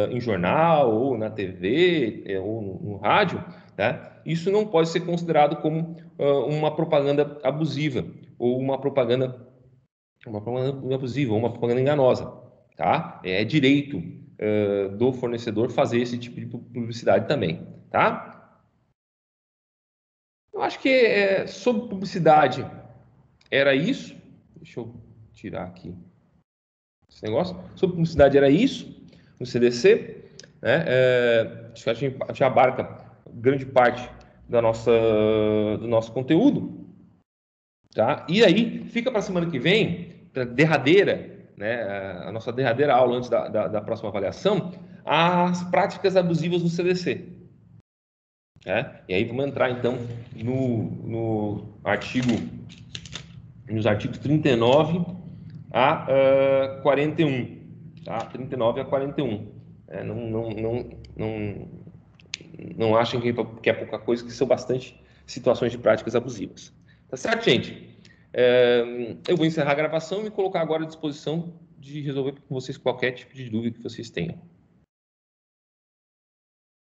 em jornal, ou na TV, ou no rádio, tá? Isso não pode ser considerado como uma propaganda abusiva, ou uma propaganda abusiva, ou uma propaganda enganosa. Tá? É direito do fornecedor fazer esse tipo de publicidade também. Tá? Eu acho que sobre publicidade era isso. Deixa eu tirar aqui esse negócio. Sobre publicidade era isso no CDC, né? Acho que a gente abarca grande parte do nosso conteúdo, tá? E aí fica para a semana que vem, para derradeira, né? A nossa derradeira aula antes da próxima avaliação, as práticas abusivas no CDC. Né? E aí vamos entrar então nos artigos 39 a 41. Tá? 39 a 41. Não achem que é pouca coisa, que são bastante situações de práticas abusivas. Tá certo, gente? Eu vou encerrar a gravação e me colocar agora à disposição de resolver com vocês qualquer tipo de dúvida que vocês tenham.